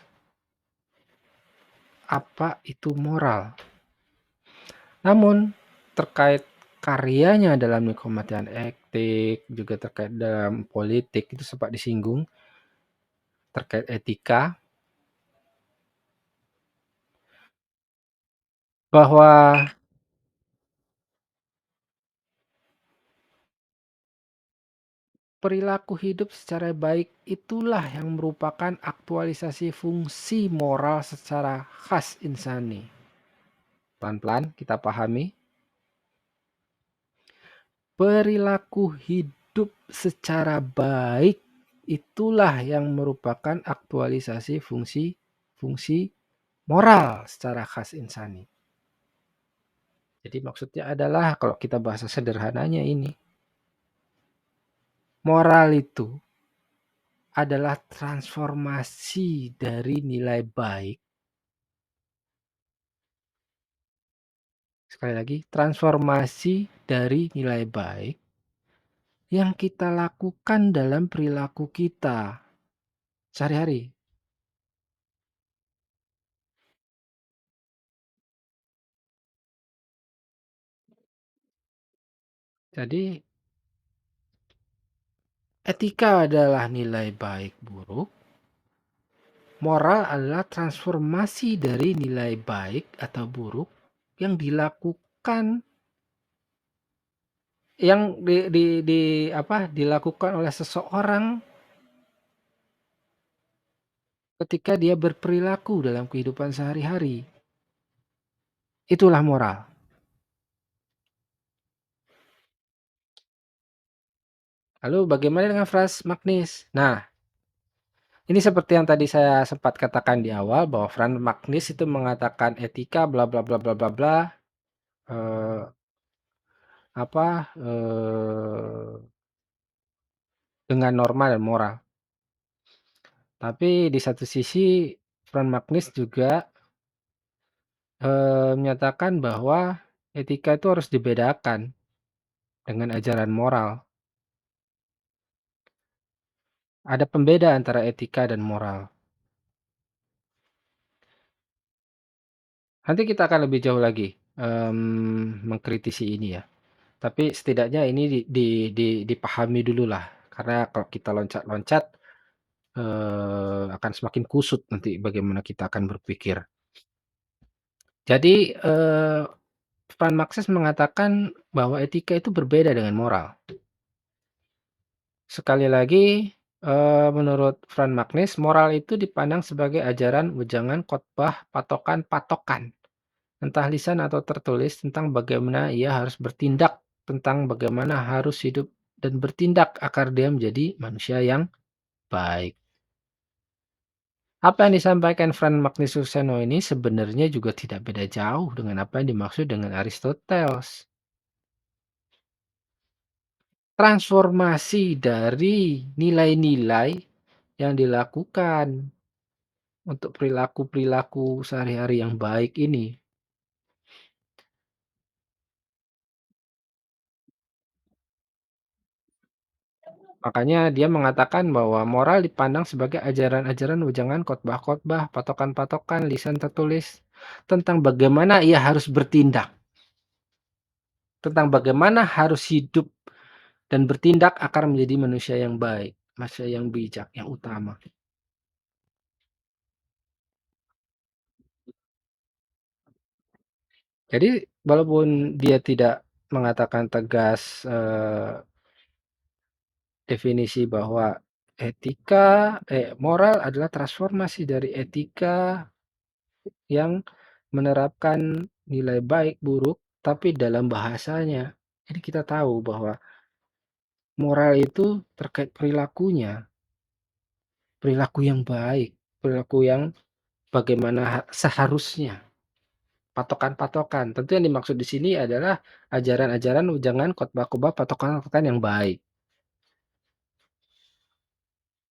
Speaker 1: apa itu moral. Namun terkait karyanya dalam kementerian etik, juga terkait dalam politik itu sempat disinggung, terkait etika, bahwa perilaku hidup secara baik itulah yang merupakan aktualisasi fungsi moral secara khas insani. Pelan-pelan kita pahami, perilaku hidup secara baik itulah yang merupakan aktualisasi fungsi moral secara khas insani. Jadi maksudnya adalah kalau kita bahasa sederhananya ini, moral itu adalah transformasi dari nilai baik. Sekali lagi, transformasi dari nilai baik yang kita lakukan dalam perilaku kita sehari-hari. Jadi, etika adalah nilai baik buruk, moral adalah transformasi dari nilai baik atau buruk yang dilakukan dilakukan oleh seseorang ketika dia berperilaku dalam kehidupan sehari-hari. Itulah moral. Lalu bagaimana dengan Franz Magnis? Nah, ini seperti yang tadi saya sempat katakan di awal bahwa Franz Magnis itu mengatakan etika bla bla bla bla bla bla, eee, apa, dengan norma dan moral. Tapi di satu sisi Franz Magnis juga, menyatakan bahwa etika itu harus dibedakan dengan ajaran moral. Ada pembeda antara etika dan moral. Nanti kita akan lebih jauh lagi, mengkritisi ini ya. Tapi setidaknya ini dipahami dululah, karena kalau kita loncat-loncat, akan semakin kusut nanti bagaimana kita akan berpikir. Jadi, Franz Marxes mengatakan bahwa etika itu berbeda dengan moral. Sekali lagi, menurut Franz Marxes, moral itu dipandang sebagai ajaran, wejangan, khotbah, patokan-patokan, entah lisan atau tertulis tentang bagaimana ia harus bertindak, tentang bagaimana harus hidup dan bertindak agar dia menjadi manusia yang baik. Apa yang disampaikan Franz Magnus Suseno ini sebenarnya juga tidak beda jauh dengan apa yang dimaksud dengan Aristoteles. Transformasi dari nilai-nilai yang dilakukan untuk perilaku-perilaku sehari-hari yang baik ini. Makanya dia mengatakan bahwa moral dipandang sebagai ajaran-ajaran, wejangan, khotbah-khotbah, patokan-patokan, lisan tertulis tentang bagaimana ia harus bertindak, tentang bagaimana harus hidup dan bertindak agar menjadi manusia yang baik, manusia yang bijak, yang utama. Jadi walaupun dia tidak mengatakan tegas, definisi bahwa moral adalah transformasi dari etika yang menerapkan nilai baik buruk, tapi dalam bahasanya. Jadi kita tahu bahwa moral itu terkait perilakunya, perilaku yang baik, perilaku yang bagaimana seharusnya. Patokan-patokan. Tentu yang dimaksud di sini adalah ajaran-ajaran, jangan khotbah-khotbah, patokan-patokan yang baik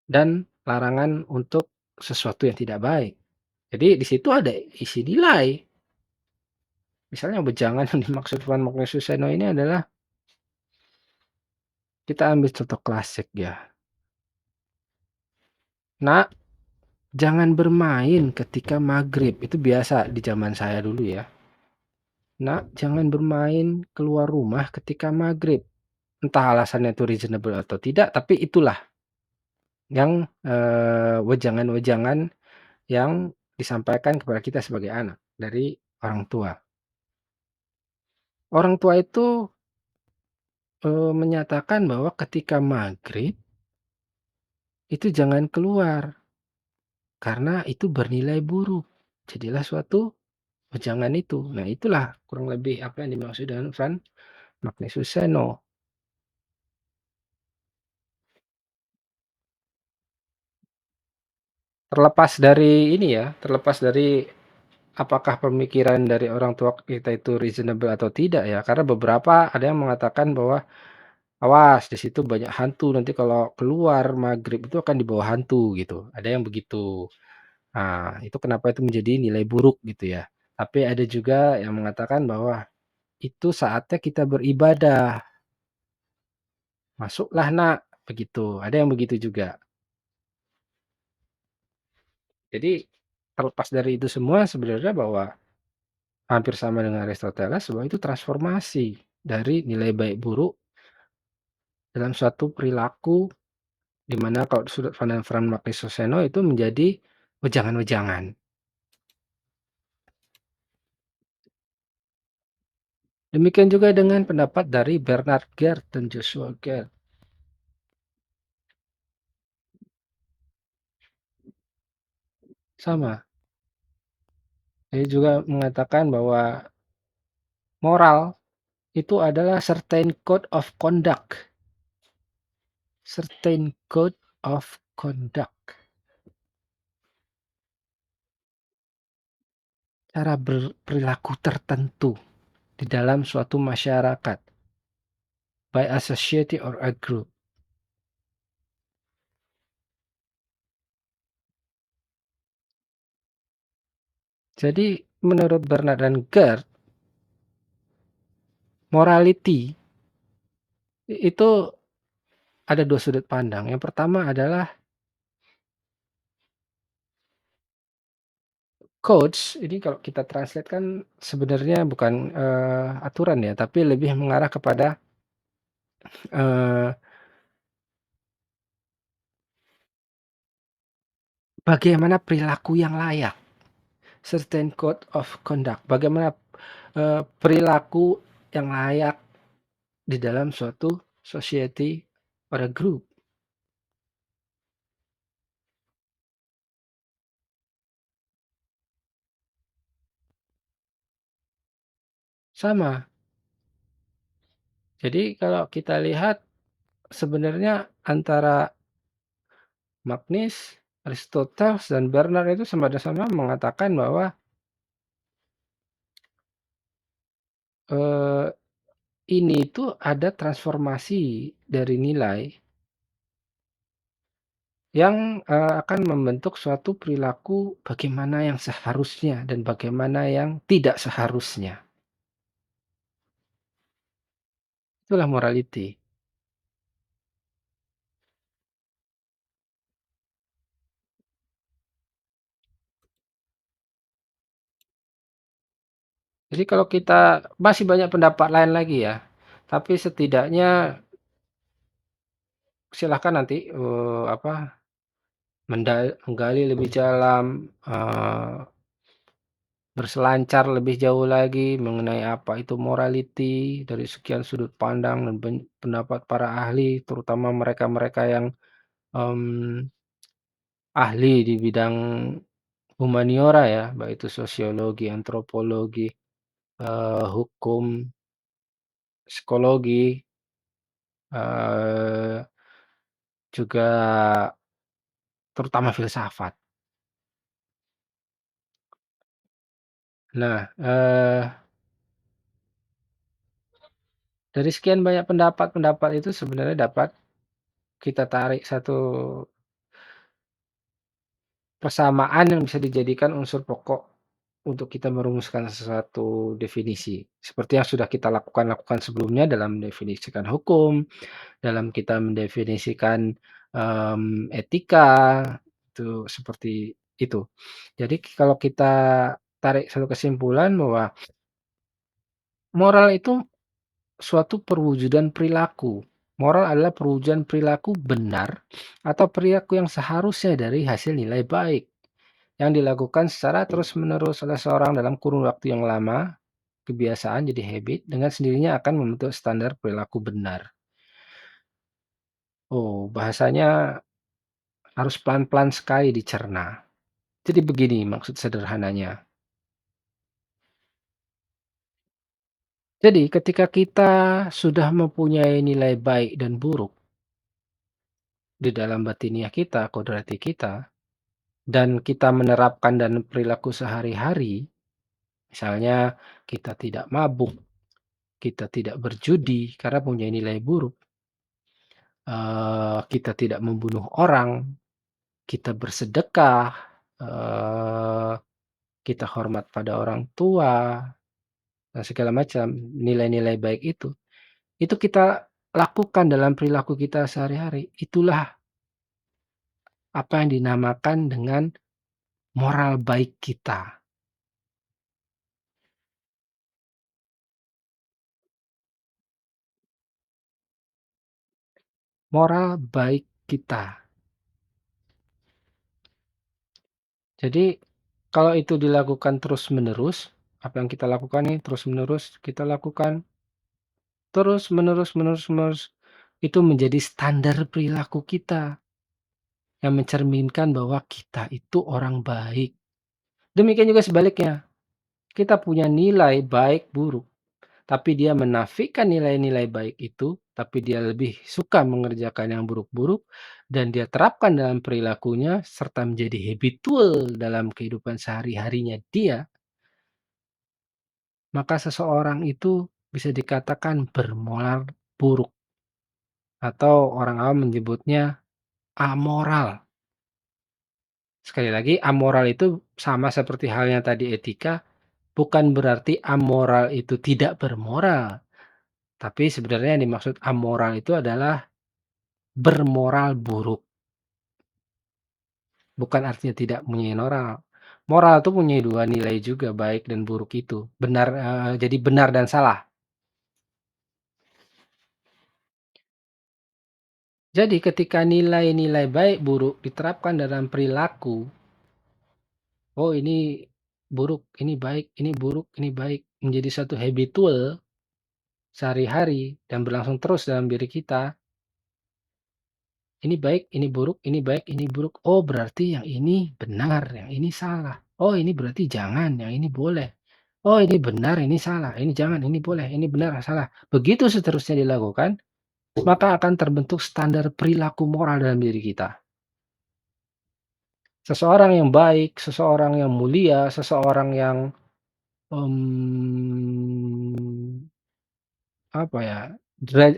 Speaker 1: dan larangan untuk sesuatu yang tidak baik. Jadi di situ ada isi nilai. Misalnya wejangan yang dimaksud Van Magnus Suseno ini adalah kita ambil contoh klasik ya. Nak, jangan bermain ketika maghrib. Itu biasa di zaman saya dulu ya. "Nak, jangan bermain keluar rumah ketika maghrib." Entah alasannya itu reasonable atau tidak, tapi itulah yang, wejangan-wejangan yang disampaikan kepada kita sebagai anak dari orang tua. Orang tua itu, menyatakan bahwa ketika maghrib, itu jangan keluar, karena itu bernilai buruk. Jadilah suatu wejangan itu. Nah, itulah kurang lebih apa yang dimaksud dengan Van Magnesius Seno. Terlepas dari ini ya, terlepas dari apakah pemikiran dari orang tua kita itu reasonable atau tidak ya, karena beberapa ada yang mengatakan bahwa, "Awas di situ banyak hantu, nanti kalau keluar maghrib itu akan dibawa hantu," gitu, ada yang begitu. Nah, itu kenapa itu menjadi nilai buruk gitu ya. Tapi ada juga yang mengatakan bahwa, "Itu saatnya kita beribadah, masuklah Nak," begitu, ada yang begitu juga. Jadi, terlepas dari itu semua sebenarnya bahwa hampir sama dengan Aristoteles bahwa itu transformasi dari nilai baik buruk dalam suatu perilaku, di mana kalau sudut pandang Frank Magniussono itu menjadi wejangan-wejangan. Demikian juga dengan pendapat dari Bernard Gerd dan Joshua Gerd. Sama, dia juga mengatakan bahwa moral itu adalah certain code of conduct, cara berperilaku tertentu di dalam suatu masyarakat, by a society or a group. Jadi menurut Bernard dan Gerd, morality itu ada 2 sudut pandang. Yang pertama adalah codes, ini kalau kita translate kan sebenarnya bukan, aturan ya, tapi lebih mengarah kepada, eee, bagaimana perilaku yang layak, certain code of conduct, bagaimana, perilaku yang layak di dalam suatu society or a group, sama. Jadi kalau kita lihat sebenarnya antara Magnis, Aristoteles, dan Bernard itu sama-sama mengatakan bahwa, eee, ini tuh ada transformasi dari nilai yang, akan membentuk suatu perilaku bagaimana yang seharusnya dan bagaimana yang tidak seharusnya. Itulah morality. Jadi kalau kita masih banyak pendapat lain lagi ya, tapi setidaknya silahkan nanti, menggali lebih dalam, berselancar lebih jauh lagi mengenai apa itu morality dari sekian sudut pandang dan pendapat para ahli, terutama mereka-mereka yang, mmm, ahli di bidang humaniora ya, baik itu sosiologi, antropologi, hukum, psikologi, eee, juga terutama filsafat. Nah, dari sekian banyak pendapat-pendapat itu sebenarnya dapat kita tarik satu persamaan yang bisa dijadikan unsur pokok untuk kita merumuskan sesuatu definisi. Seperti yang sudah kita lakukan sebelumnya dalam mendefinisikan hukum, dalam kita mendefinisikan, etika, itu seperti itu. Jadi kalau kita tarik satu kesimpulan bahwa Moral itu suatu perwujudan perilaku. Moral adalah perwujudan perilaku benar atau perilaku yang seharusnya dari hasil nilai baik yang dilakukan secara terus-menerus oleh seorang dalam kurun waktu yang lama, kebiasaan jadi habit, dengan sendirinya akan membentuk standar perilaku benar. Oh, bahasanya harus pelan-pelan sekali dicerna. Jadi begini maksud sederhananya. Jadi ketika kita sudah mempunyai nilai baik dan buruk di dalam batiniah kita, kodrati kita, dan kita menerapkan dalam perilaku sehari-hari, misalnya kita tidak mabuk, kita tidak berjudi karena punya nilai buruk, kita tidak membunuh orang, kita bersedekah, eee, kita hormat pada orang tua, dan segala macam nilai-nilai baik itu kita lakukan dalam perilaku kita sehari-hari. Itulah apa yang dinamakan dengan moral baik kita, moral baik kita. Jadi kalau itu dilakukan terus-menerus, apa yang kita lakukan nih terus-menerus kita lakukan terus menerus menerus menerus, itu menjadi standar perilaku kita yang mencerminkan bahwa kita itu orang baik. Demikian juga sebaliknya, kita punya nilai baik buruk, tapi dia menafikan nilai-nilai baik itu, tapi dia lebih suka mengerjakan yang buruk-buruk dan dia terapkan dalam perilakunya serta menjadi habitual dalam kehidupan sehari-harinya dia, maka seseorang itu bisa dikatakan bermoral buruk atau orang awam menyebutnya amoral. Sekali lagi, amoral itu sama seperti halnya tadi etika, bukan berarti amoral itu tidak bermoral, tapi sebenarnya yang dimaksud amoral itu adalah bermoral buruk, bukan artinya tidak mempunyai moral. Moral itu punya 2 nilai juga, baik dan buruk itu. Benar, jadi benar dan salah. Jadi ketika nilai-nilai baik buruk diterapkan dalam perilaku, oh ini buruk, ini baik, ini buruk, ini baik, menjadi satu habitual sehari-hari dan berlangsung terus dalam diri kita, ini baik, ini buruk, ini baik, ini buruk. Oh berarti yang ini benar, yang ini salah. Oh ini berarti jangan, yang ini boleh. Oh ini benar, ini salah, ini jangan, ini boleh, ini benar, salah. Begitu seterusnya dilakukan, maka akan terbentuk standar perilaku moral dalam diri kita. Seseorang yang baik, seseorang yang mulia, seseorang yang, mmm, apa ya,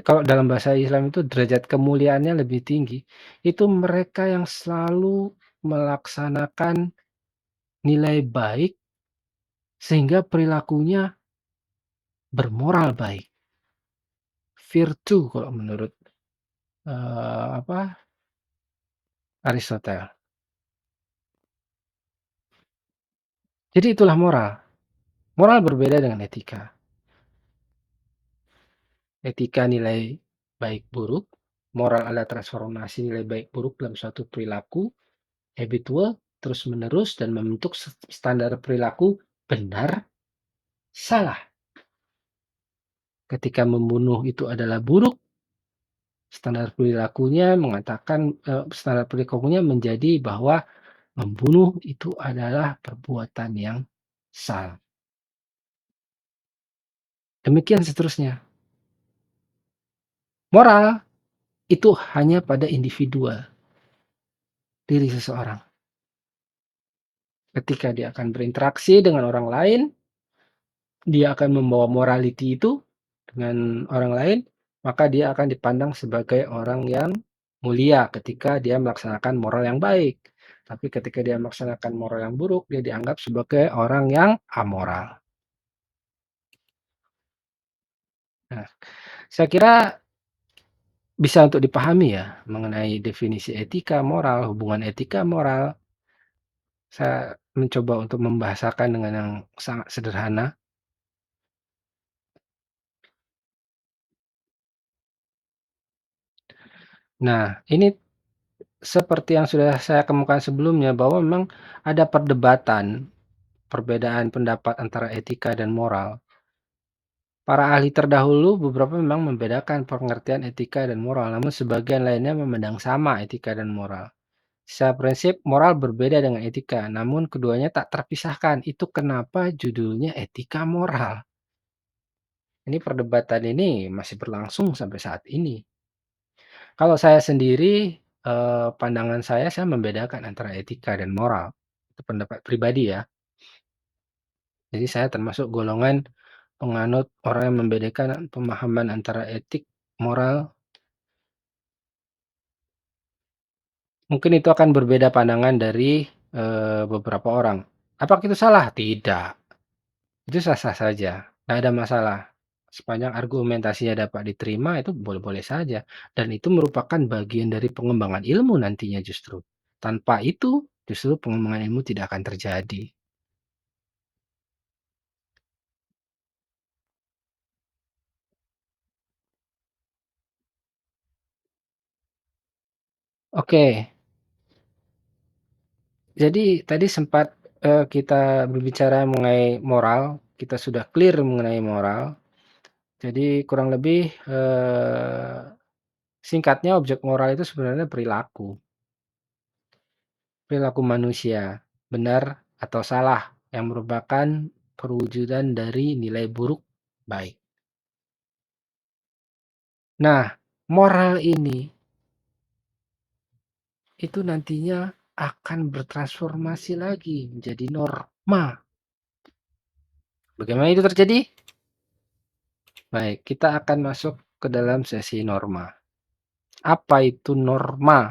Speaker 1: kalau dalam bahasa Islam itu derajat kemuliaannya lebih tinggi, itu mereka yang selalu melaksanakan nilai baik sehingga perilakunya bermoral baik, virtue kalau menurut, apa, Aristotle. Jadi itulah moral. Moral berbeda dengan etika. Etika nilai baik buruk, moral adalah transformasi nilai baik buruk dalam suatu perilaku habitual terus-menerus dan membentuk standar perilaku benar, salah. Ketika membunuh itu adalah buruk, standar perilakunya mengatakan, standar perilakunya menjadi bahwa membunuh itu adalah perbuatan yang salah. Demikian seterusnya. Moral itu hanya pada individual, diri seseorang. Ketika dia akan berinteraksi dengan orang lain, dia akan membawa morality itu dengan orang lain, maka dia akan dipandang sebagai orang yang mulia ketika dia melaksanakan moral yang baik. Tapi ketika dia melaksanakan moral yang buruk, dia dianggap sebagai orang yang amoral. Nah, saya kira bisa untuk dipahami ya mengenai definisi etika, moral, hubungan etika, moral. Saya mencoba untuk membahasakan dengan yang sangat sederhana. Nah, ini seperti yang sudah saya kemukakan sebelumnya bahwa memang ada perdebatan, perbedaan pendapat antara etika dan moral. Para ahli terdahulu beberapa memang membedakan pengertian etika dan moral, namun sebagian lainnya memandang sama etika dan moral. Secara prinsip, moral berbeda dengan etika, namun keduanya tak terpisahkan. Itu kenapa judulnya etika moral. Ini perdebatan ini masih berlangsung sampai saat ini. Kalau saya sendiri, pandangan saya membedakan antara etika dan moral. Itu pendapat pribadi ya. Jadi saya termasuk golongan penganut orang yang membedakan pemahaman antara etik, moral. Mungkin itu akan berbeda pandangan dari, beberapa orang. Apakah itu salah? Tidak, itu sah-sah saja, nggak ada masalah. Sepanjang argumentasinya dapat diterima itu boleh-boleh saja, dan itu merupakan bagian dari pengembangan ilmu nantinya justru. Tanpa itu, justru pengembangan ilmu tidak akan terjadi. Oke, jadi tadi sempat, kita berbicara mengenai moral, kita sudah clear mengenai moral, jadi kurang lebih, singkatnya objek moral itu sebenarnya perilaku, perilaku manusia, benar atau salah, yang merupakan perwujudan dari nilai buruk, baik. Nah, moral ini, itu nantinya akan bertransformasi lagi menjadi norma. Bagaimana itu terjadi? Baik, kita akan masuk ke dalam sesi norma. Apa itu norma?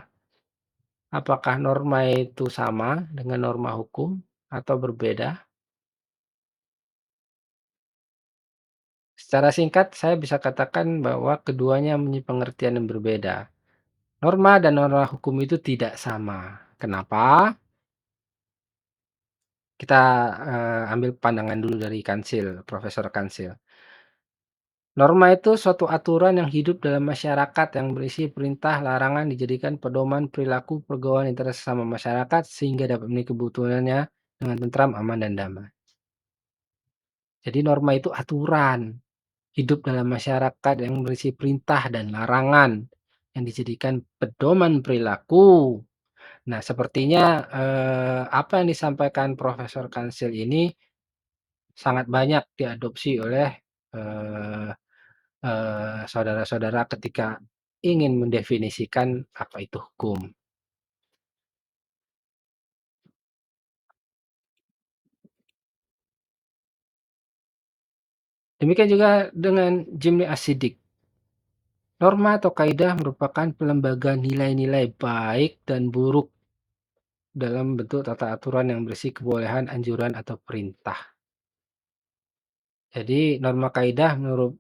Speaker 1: Apakah norma itu sama dengan norma hukum atau berbeda? Secara singkat, saya bisa katakan bahwa keduanya mempunyai pengertian yang berbeda. Norma dan norma hukum itu tidak sama. Kenapa? Kita, ambil pandangan dulu dari Kansil, Profesor Kansil. Norma itu suatu aturan yang hidup dalam masyarakat yang berisi perintah, larangan dijadikan pedoman perilaku pergaulan antara sesama masyarakat sehingga dapat memenuhi kebutuhannya dengan tentram, aman, dan damai. Jadi norma itu aturan hidup dalam masyarakat yang berisi perintah dan larangan yang dijadikan pedoman perilaku. Nah, sepertinya, apa yang disampaikan Profesor Kansil ini sangat banyak diadopsi oleh, eee saudara-saudara ketika ingin mendefinisikan apa itu hukum. Demikian juga dengan Jimny Asidik. Norma atau kaidah merupakan pelembagaan nilai-nilai baik dan buruk dalam bentuk tata aturan yang berisi kebolehan, anjuran, atau perintah. Jadi norma kaidah menurut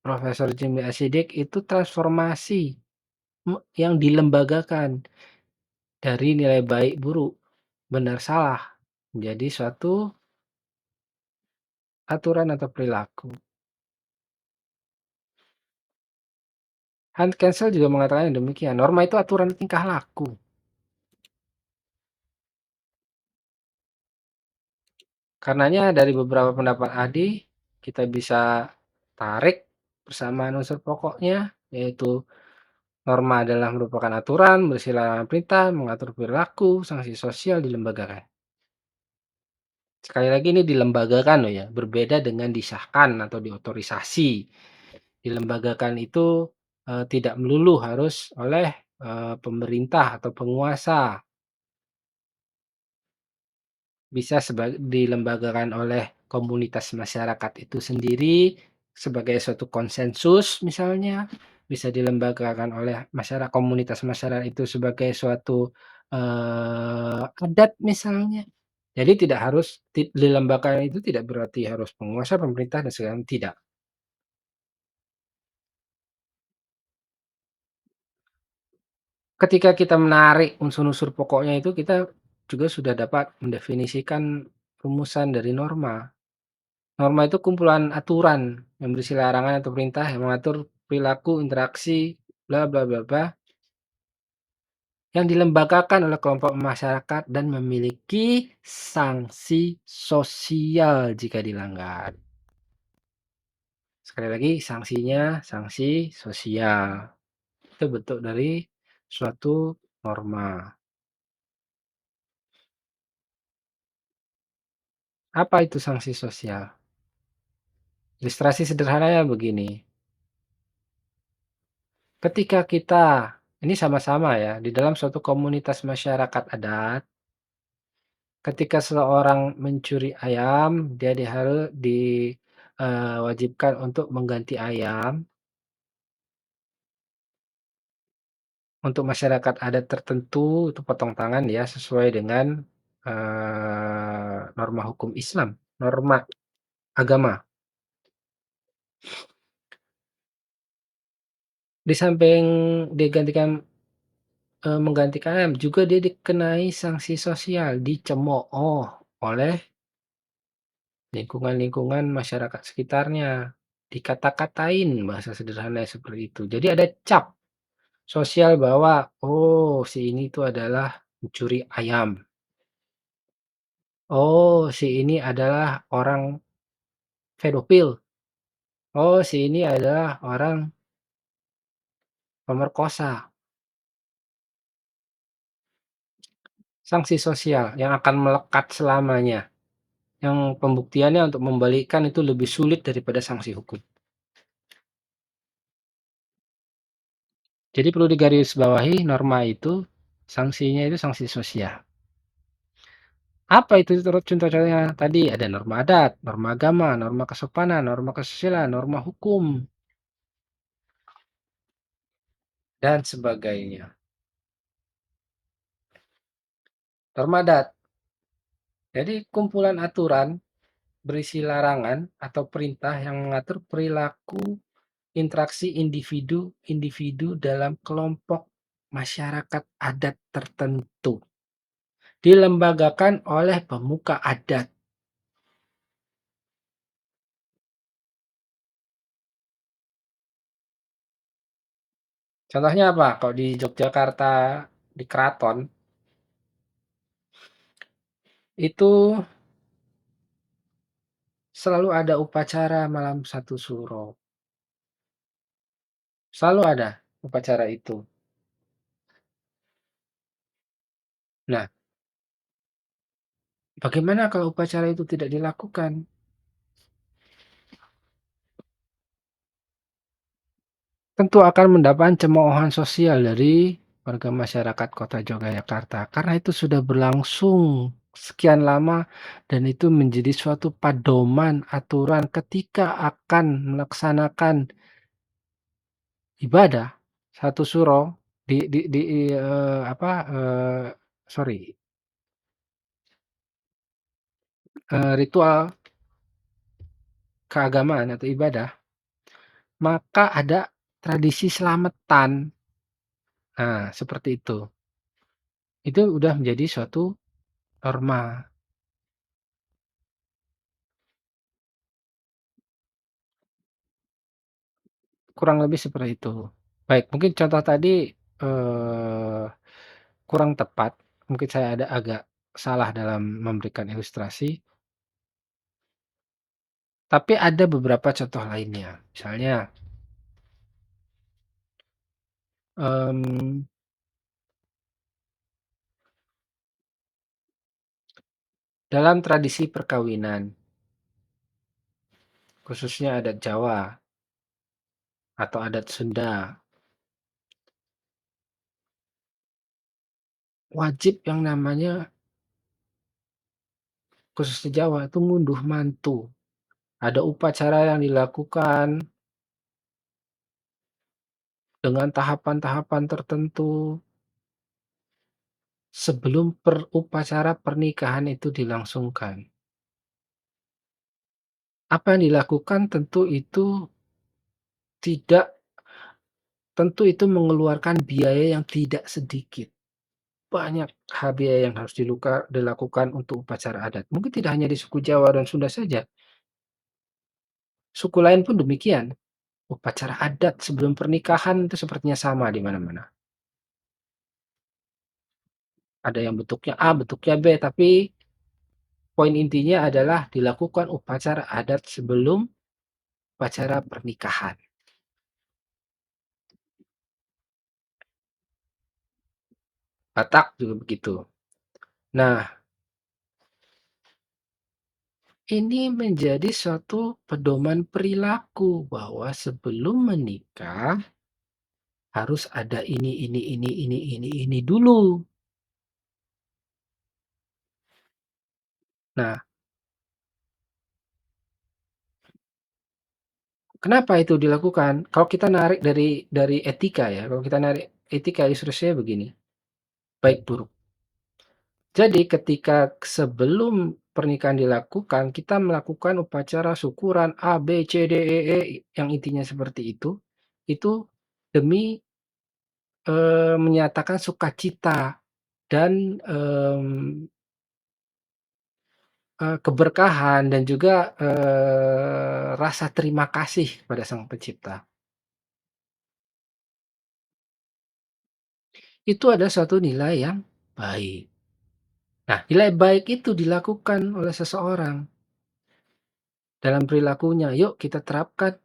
Speaker 1: Profesor Jimny Asidik itu transformasi yang dilembagakan dari nilai baik buruk, benar salah menjadi suatu aturan atau perilaku. Hans Kelsen juga mengatakan yang demikian, norma itu aturan tingkah laku. Karenanya dari beberapa pendapat ahli, kita bisa tarik persamaan unsur pokoknya, yaitu norma adalah merupakan aturan, berisi larangan perintah, mengatur perilaku, sanksi sosial dilembagakan. Sekali lagi ini dilembagakan loh ya, berbeda dengan disahkan atau diotorisasi. Dilembagakan itu, tidak melulu harus oleh, pemerintah atau penguasa. Bisa dilembagakan oleh komunitas masyarakat itu sendiri sebagai suatu konsensus misalnya, bisa dilembagakan oleh komunitas masyarakat itu sebagai suatu, adat misalnya. Jadi tidak harus dilembagakan itu tidak berarti harus penguasa, pemerintah dan segala tidak. Ketika kita menarik unsur-unsur pokoknya itu kita juga sudah dapat mendefinisikan rumusan dari norma. Norma itu kumpulan aturan yang berisi larangan atau perintah yang mengatur perilaku, interaksi, bla bla bla bla, yang dilembagakan oleh kelompok masyarakat dan memiliki sanksi sosial jika dilanggar. Sekali lagi sanksinya sanksi sosial. Itu bentuk dari suatu norma. Apa itu sanksi sosial? Ilustrasi sederhananya begini, ketika kita ini sama-sama ya, di dalam suatu komunitas masyarakat adat, ketika seseorang mencuri ayam, dia wajibkan untuk mengganti ayam. Untuk masyarakat adat tertentu itu potong tangan ya, sesuai dengan, norma hukum Islam, norma agama. Di samping digantikan menggantikan ayam, juga dia dikenai sanksi sosial, dicemooh oleh lingkungan-lingkungan masyarakat sekitarnya, dikata-katain, bahasa sederhananya seperti itu. Jadi ada cap sosial bahwa, "Oh, si ini tuh adalah pencuri ayam. Oh, si ini adalah orang pedofil. Oh, si ini adalah orang pemerkosa." Sanksi sosial yang akan melekat selamanya, yang pembuktiannya untuk membalikkan itu lebih sulit daripada sanksi hukum. Jadi perlu digarisbawahi norma itu, sanksinya itu sanksi sosial. Apa itu contoh-contohnya? Tadi ada norma adat, norma agama, norma kesopanan, norma kesusilaan, norma hukum, dan sebagainya. Norma adat, jadi kumpulan aturan berisi larangan atau perintah yang mengatur perilaku interaksi individu-individu dalam kelompok masyarakat adat tertentu, dilembagakan oleh pemuka adat. Contohnya apa? Kalau di Yogyakarta, di keraton, itu selalu ada upacara malam satu suro, selalu ada upacara itu. Nah, bagaimana kalau upacara itu tidak dilakukan? Tentu akan mendapat cemoohan sosial dari warga masyarakat Kota Yogyakarta, karena itu sudah berlangsung sekian lama dan itu menjadi suatu pedoman aturan ketika akan melaksanakan ibadah satu suro di, apa, sorry, ritual keagamaan atau ibadah, maka ada tradisi selamatan. Nah, seperti itu. Itu udah menjadi suatu norma, kurang lebih seperti itu. Baik, mungkin contoh tadi, kurang tepat, mungkin saya ada agak salah dalam memberikan ilustrasi, tapi ada beberapa contoh lainnya. Misalnya, mmm, dalam tradisi perkawinan, khususnya adat Jawa atau adat Sunda, wajib yang namanya khusus di Jawa itu ngunduh mantu. Ada upacara yang dilakukan dengan tahapan-tahapan tertentu sebelum upacara pernikahan itu dilangsungkan. Apa yang dilakukan tidak tentu itu mengeluarkan biaya yang tidak sedikit. Banyak biaya yang harus dilakukan untuk upacara adat. Mungkin tidak hanya di suku Jawa dan Sunda saja, suku lain pun demikian. Upacara adat sebelum pernikahan itu sepertinya sama di mana-mana. Ada yang bentuknya A, bentuknya B, tapi poin intinya adalah dilakukan upacara adat sebelum upacara pernikahan. Batak juga begitu. Nah, ini menjadi suatu pedoman perilaku bahwa sebelum menikah harus ada ini dulu. Nah, kenapa itu dilakukan? Kalau kita narik dari etika ya, kalau kita narik etika instruksinya begini, baik buruk. Jadi ketika sebelum pernikahan dilakukan, kita melakukan upacara syukuran A, B, C, D, E, yang intinya seperti itu demi, menyatakan sukacita dan, keberkahan dan juga, rasa terima kasih kepada Sang Pencipta. Itu adalah suatu nilai yang baik. Nah, nilai baik itu dilakukan oleh seseorang dalam perilakunya, "Yuk kita terapkan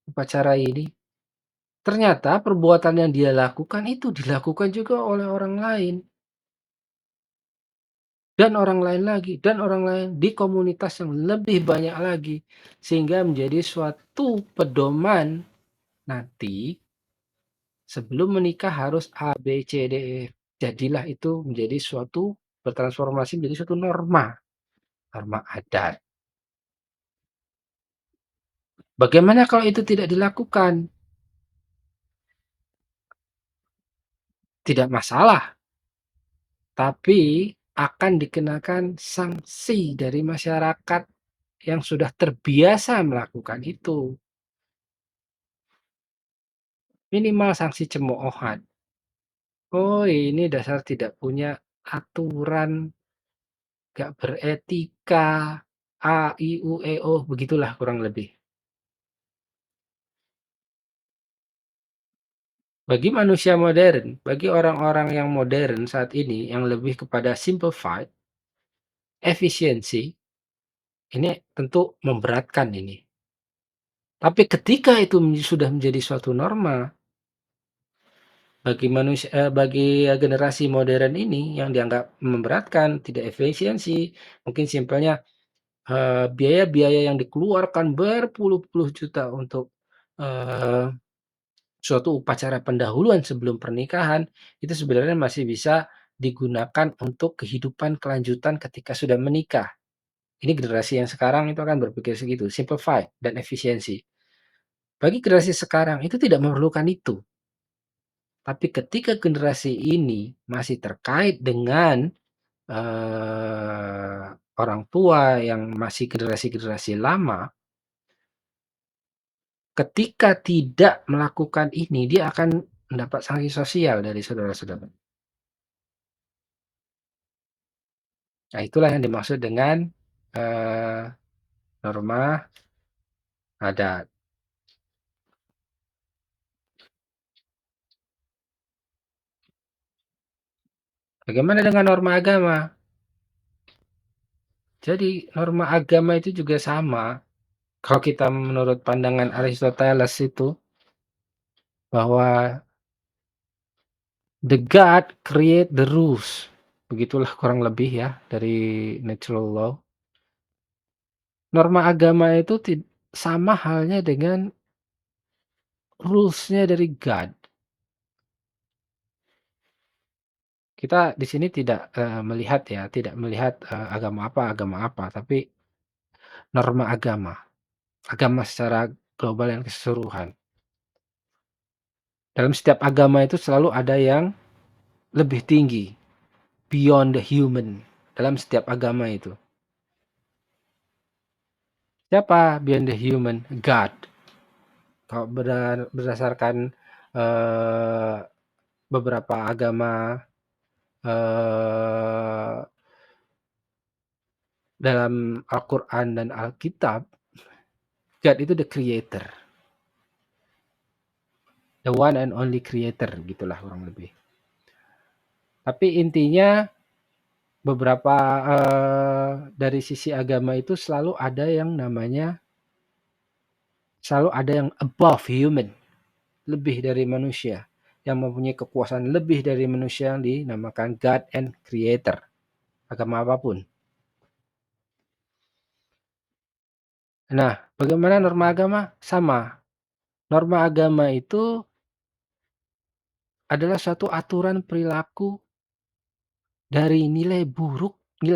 Speaker 1: upacara ini." Ternyata perbuatan yang dia lakukan itu dilakukan juga oleh orang lain, dan orang lain lagi, dan orang lain di komunitas yang lebih banyak lagi. Sehingga menjadi suatu pedoman nanti sebelum menikah harus A, B, C, D, E. Jadilah itu menjadi suatu bertransformasi menjadi suatu norma, norma adat. Bagaimana kalau itu tidak dilakukan? Tidak masalah, tapi akan dikenakan sanksi dari masyarakat yang sudah terbiasa melakukan itu, minimal sanksi cemoohan. "Oh, ini dasar tidak punya aturan, nggak beretika, A, I, U, E, O," begitulah kurang lebih. Bagi manusia modern, bagi orang-orang yang modern saat ini yang lebih kepada simplified, efisiensi, ini tentu memberatkan ini. Tapi ketika itu sudah menjadi suatu norma, bagi generasi modern ini yang dianggap memberatkan, tidak efisiensi, mungkin simpelnya, biaya-biaya yang dikeluarkan berpuluh-puluh juta untuk, eee, suatu upacara pendahuluan sebelum pernikahan, itu sebenarnya masih bisa digunakan untuk kehidupan kelanjutan ketika sudah menikah. Ini generasi yang sekarang itu akan berpikir segitu, simplify dan efisiensi. Bagi generasi sekarang itu tidak memerlukan itu. Tapi ketika generasi ini masih terkait dengan, eee, orang tua yang masih generasi-generasi lama, ketika tidak melakukan ini, dia akan mendapat sanksi sosial dari saudara-saudara. Nah, itulah yang dimaksud dengan, eee, norma adat. Bagaimana dengan norma agama? Jadi norma agama itu juga sama, kalau kita menurut pandangan Aristoteles itu, bahwa the God create the rules, begitulah kurang lebih ya dari natural law. Norma agama itu sama halnya dengan rules-nya dari God. Kita di sini tidak, melihat ya, tidak melihat, agama apa, tapi norma agama, agama secara global yang keseluruhan. Dalam setiap agama itu selalu ada yang lebih tinggi, beyond the human, dalam setiap agama itu. Siapa beyond the human? God. Kalau berdasarkan, eee, beberapa agama, eee, dalam Al-Quran dan Alkitab, God itu the creator, the one and only creator gitulah kurang lebih. Tapi intinya beberapa, dari sisi agama itu selalu ada yang above human, lebih dari manusia, yang mempunyai kekuasaan lebih dari manusia yang dinamakan God and Creator, agama apapun. Nah, bagaimana norma agama? Sama, norma agama itu adalah suatu aturan perilaku dari nilai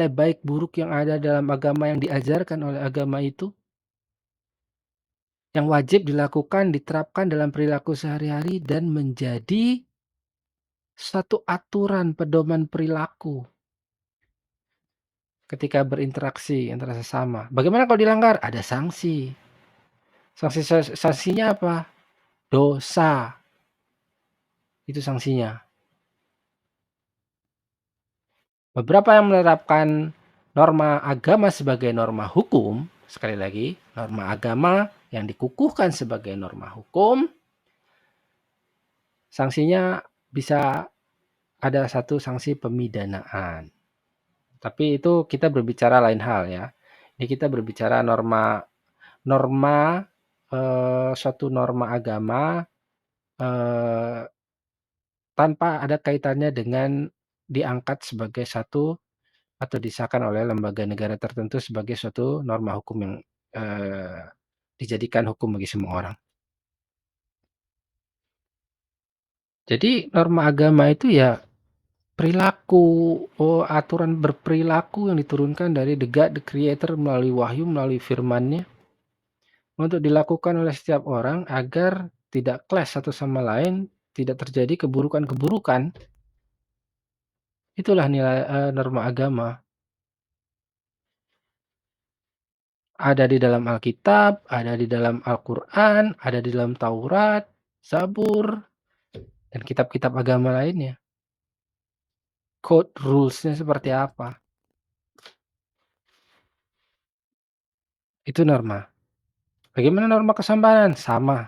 Speaker 1: baik buruk yang ada dalam agama yang diajarkan oleh agama itu, yang wajib dilakukan, diterapkan dalam perilaku sehari-hari dan menjadi satu aturan pedoman perilaku ketika berinteraksi antara sesama. Bagaimana kalau dilanggar? Ada sanksi. Sanksinya apa? Dosa, itu sanksinya. Beberapa yang menerapkan norma agama sebagai norma hukum, sekali lagi, norma agama yang dikukuhkan sebagai norma hukum, sanksinya bisa ada satu sanksi pemidanaan. Tapi itu kita berbicara lain hal ya. Ini kita berbicara norma norma, suatu norma agama, eee, tanpa ada kaitannya dengan diangkat sebagai satu atau disahkan oleh lembaga negara tertentu sebagai suatu norma hukum yang, eee, dijadikan hukum bagi semua orang. Jadi norma agama itu ya perilaku, aturan berperilaku yang diturunkan dari the God, the Creator melalui wahyu, melalui firman-Nya untuk dilakukan oleh setiap orang agar tidak clash satu sama lain, tidak terjadi keburukan-keburukan. Itulah nilai, norma agama. Ada di dalam Alkitab, ada di dalam Al-Qur'an, ada di dalam Taurat, Zabur, dan kitab-kitab agama lainnya. Code rules-nya seperti apa, itu norma. Bagaimana norma kesopanan? Sama.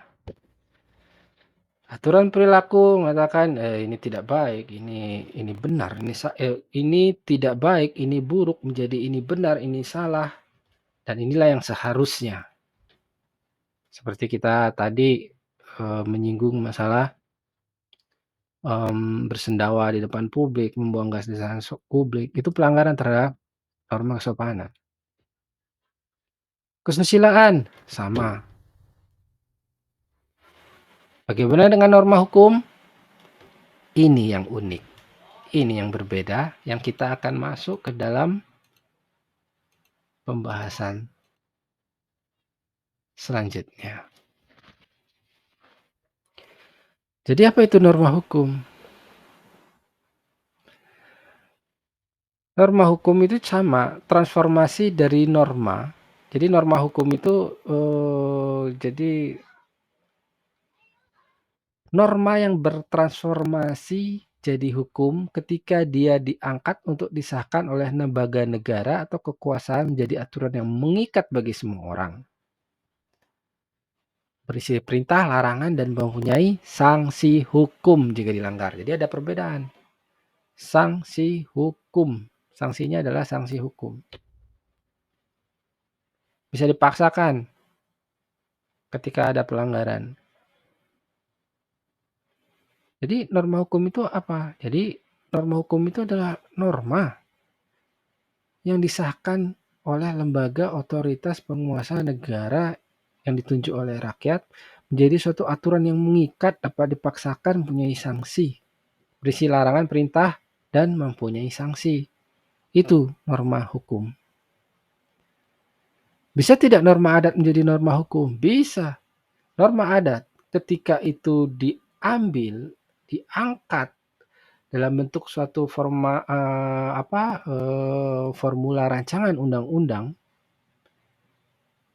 Speaker 1: Aturan perilaku mengatakan, ini tidak baik, ini benar, ini tidak baik, ini buruk, menjadi ini benar, ini salah, dan inilah yang seharusnya. Seperti kita tadi, menyinggung masalah, bersendawa di depan publik, membuang gas di depan publik, itu pelanggaran terhadap norma kesopanan. Kesusilaan, sama. Bagaimana dengan norma hukum? Ini yang unik, ini yang berbeda, yang kita akan masuk ke dalam pembahasan selanjutnya. Jadi apa itu norma hukum? Norma hukum itu sama, transformasi dari norma. Jadi norma hukum itu, jadi norma yang bertransformasi jadi hukum ketika dia diangkat untuk disahkan oleh lembaga negara atau kekuasaan menjadi aturan yang mengikat bagi semua orang. Berisi perintah, larangan, dan mempunyai sanksi hukum jika dilanggar. Jadi ada perbedaan. Sanksi hukum. Sanksinya adalah sanksi hukum. Bisa dipaksakan ketika ada pelanggaran. Jadi norma hukum itu apa? Jadi norma hukum itu adalah norma yang disahkan oleh lembaga otoritas penguasa negara yang ditunjuk oleh rakyat menjadi suatu aturan yang mengikat, dapat dipaksakan, mempunyai sanksi, berisi larangan, perintah, dan mempunyai sanksi. Itu norma hukum. Bisa tidak norma adat menjadi norma hukum? Bisa. Norma adat ketika itu diangkat dalam bentuk suatu formula rancangan undang-undang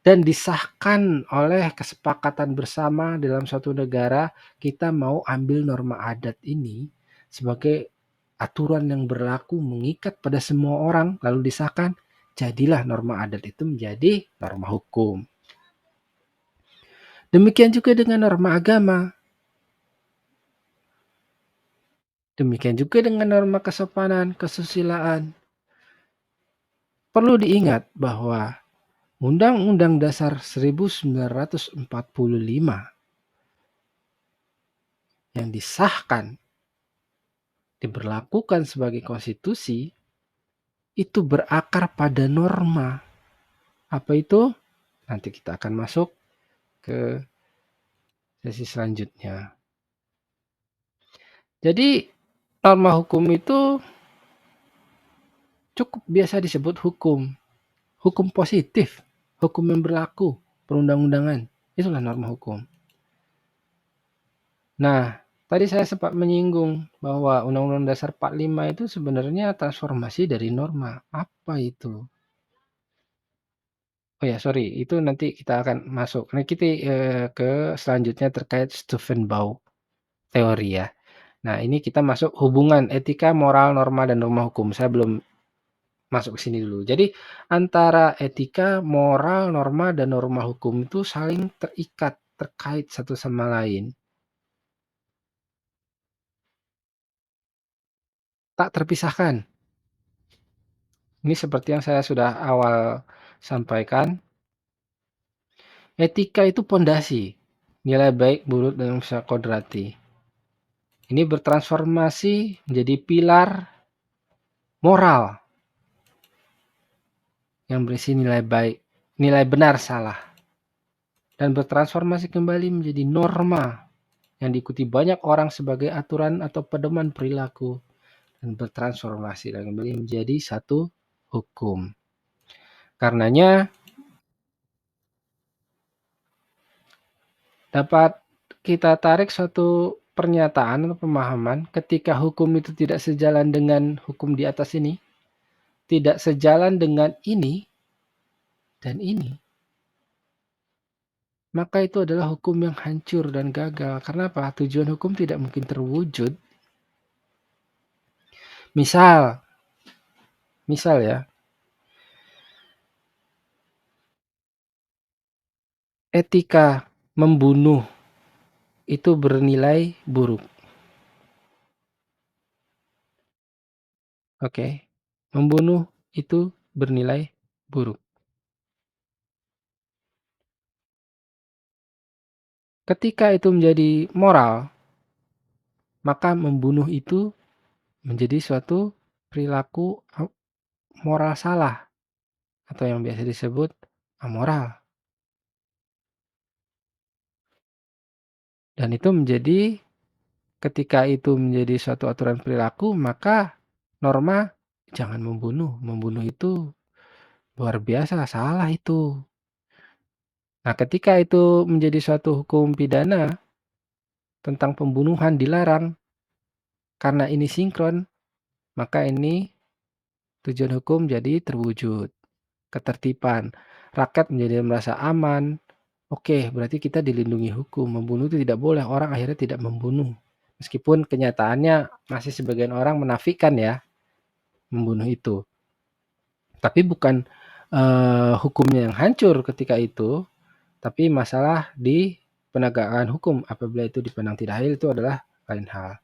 Speaker 1: dan disahkan oleh kesepakatan bersama dalam suatu negara, kita mau ambil norma adat ini sebagai aturan yang berlaku mengikat pada semua orang lalu disahkan, jadilah norma adat itu menjadi norma hukum. Demikian juga dengan norma agama. Demikian juga dengan norma kesopanan, kesusilaan. Perlu diingat bahwa Undang-Undang Dasar 1945 yang disahkan, diberlakukan sebagai konstitusi, itu berakar pada norma. Apa itu? Nanti kita akan masuk ke sesi selanjutnya. Jadi, norma hukum itu cukup biasa disebut hukum. Hukum positif, hukum yang berlaku, perundang-undangan. Itulah norma hukum. Nah, tadi saya sempat menyinggung bahwa Undang-Undang Dasar 45 itu sebenarnya transformasi dari norma. Apa itu? Oh ya, sorry, itu nanti kita akan masuk. Nah, kita ke selanjutnya terkait Steuvenbauer teori ya. Nah, ini kita masuk hubungan etika, moral, norma, dan norma hukum. Saya belum masuk ke sini dulu. Jadi, antara etika, moral, norma, dan norma hukum itu saling terikat, terkait satu sama lain. Tak terpisahkan. Ini seperti yang saya sudah awal sampaikan, etika itu pondasi, nilai baik, buruk, dan yang bisa kodrati. Ini bertransformasi menjadi pilar moral yang berisi nilai baik, nilai benar, salah, dan bertransformasi kembali menjadi norma yang diikuti banyak orang sebagai aturan atau pedoman perilaku dan bertransformasi dan kembali menjadi satu hukum. Karenanya dapat kita tarik suatu pernyataan atau pemahaman ketika hukum itu tidak sejalan dengan hukum di atas ini, tidak sejalan dengan ini dan ini, maka itu adalah hukum yang hancur dan gagal. Karena apa? Tujuan hukum tidak mungkin terwujud. Misal ya, etika membunuh itu bernilai buruk. Oke. Membunuh itu bernilai buruk. Ketika itu menjadi moral, maka membunuh itu menjadi suatu perilaku moral salah atau yang biasa disebut amoral. Dan itu menjadi ketika itu menjadi suatu aturan perilaku, maka norma jangan membunuh. Membunuh itu luar biasa, salah itu. Nah, ketika itu menjadi suatu hukum pidana tentang pembunuhan dilarang karena ini sinkron, maka ini tujuan hukum jadi terwujud. Ketertiban, rakyat menjadi merasa aman. Oke, berarti kita dilindungi hukum. Membunuh itu tidak boleh, orang akhirnya tidak membunuh. Meskipun kenyataannya masih sebagian orang menafikan ya, membunuh itu. Tapi bukan hukumnya yang hancur ketika itu, tapi masalah di penegakan hukum. Apabila itu dipandang tidak adil, itu adalah lain hal.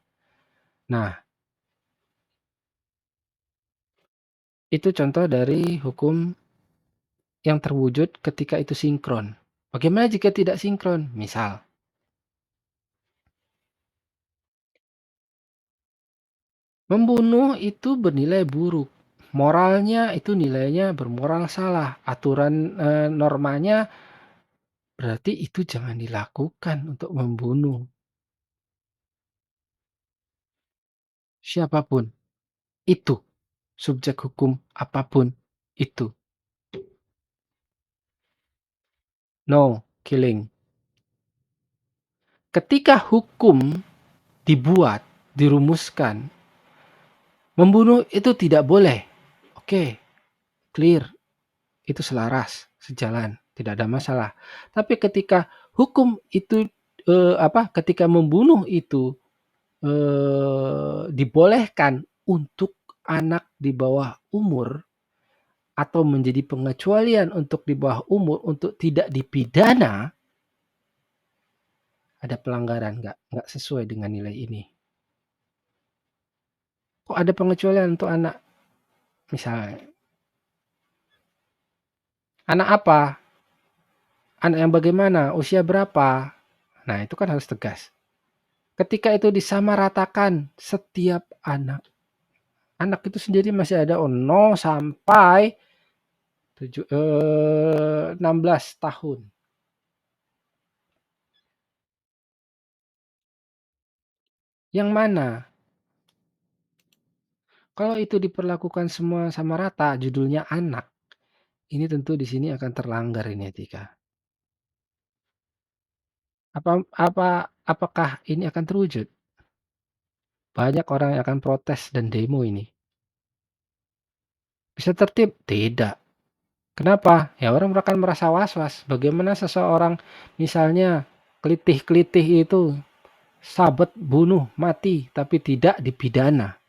Speaker 1: Nah, itu contoh dari hukum yang terwujud ketika itu sinkron. Bagaimana jika tidak sinkron? Misal, membunuh itu bernilai buruk. Moralnya itu nilainya bermoral salah. Aturan normanya berarti itu jangan dilakukan untuk membunuh siapapun. Itu subjek hukum apapun itu. No killing. Ketika hukum dibuat, dirumuskan, membunuh itu tidak boleh. Oke, clear. Itu selaras, sejalan, tidak ada masalah. Tapi ketika hukum itu ketika membunuh itu dibolehkan untuk anak di bawah umur atau menjadi pengecualian untuk di bawah umur untuk tidak dipidana, ada pelanggaran nggak sesuai dengan nilai ini. Kok ada pengecualian untuk anak? Misalnya, anak apa? Anak yang bagaimana? Usia berapa? Nah, itu kan harus tegas. Ketika itu disamaratakan setiap anak, anak itu sendiri masih ada 0 sampai 16 tahun. Yang mana? Kalau itu diperlakukan semua sama rata, judulnya anak, ini tentu di sini akan terlanggar ini etika. Apa apa apakah ini akan terwujud? Banyak orang yang akan protes dan demo ini. Bisa tertib? Tidak. Kenapa? Ya orang akan merasa was-was. Bagaimana seseorang misalnya kelitih-kelitih itu sabet bunuh mati tapi tidak dipidana.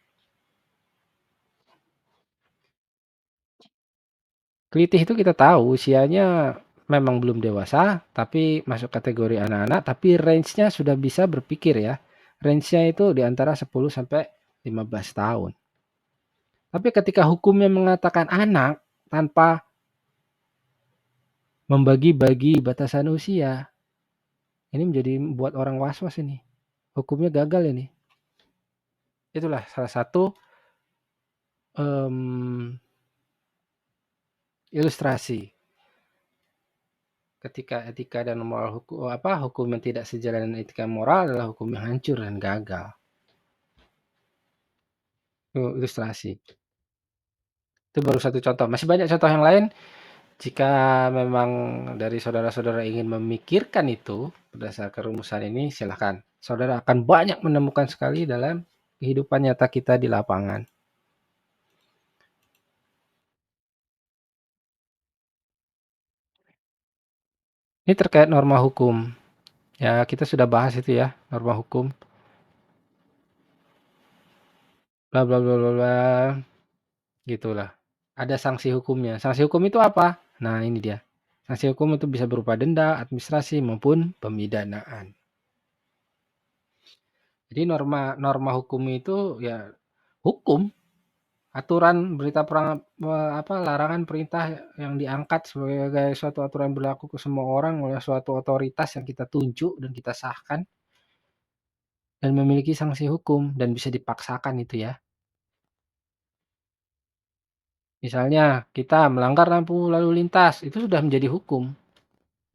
Speaker 1: Kelitih itu kita tahu usianya memang belum dewasa, tapi masuk kategori anak-anak, tapi range-nya sudah bisa berpikir ya. Range-nya itu di antara 10 sampai 15 tahun. Tapi ketika hukumnya mengatakan anak tanpa membagi-bagi batasan usia, ini menjadi membuat orang was-was ini. Hukumnya gagal ini. Itulah salah satu em, ilustrasi ketika etika dan moral hukum hukum yang tidak sejalan dengan etika moral adalah hukum yang hancur dan gagal. Itu ilustrasi. Itu baru satu contoh. Masih banyak contoh yang lain. Jika memang dari saudara-saudara ingin memikirkan itu berdasarkan rumusan ini, silahkan. Saudara akan banyak menemukan sekali dalam kehidupan nyata kita di lapangan. Ini terkait norma hukum. Ya, kita sudah bahas itu ya, norma hukum. Bla bla bla bla bla. Gitulah. Ada sanksi hukumnya. Sanksi hukum itu apa? Nah, ini dia. Sanksi hukum itu bisa berupa denda, administrasi maupun pemidanaan. Jadi norma hukum itu ya hukum, aturan, berita perang, larangan, perintah yang diangkat sebagai suatu aturan berlaku ke semua orang oleh suatu otoritas yang kita tunjuk dan kita sahkan dan memiliki sanksi hukum dan bisa dipaksakan itu ya. Misalnya kita melanggar lampu lalu lintas, itu sudah menjadi hukum.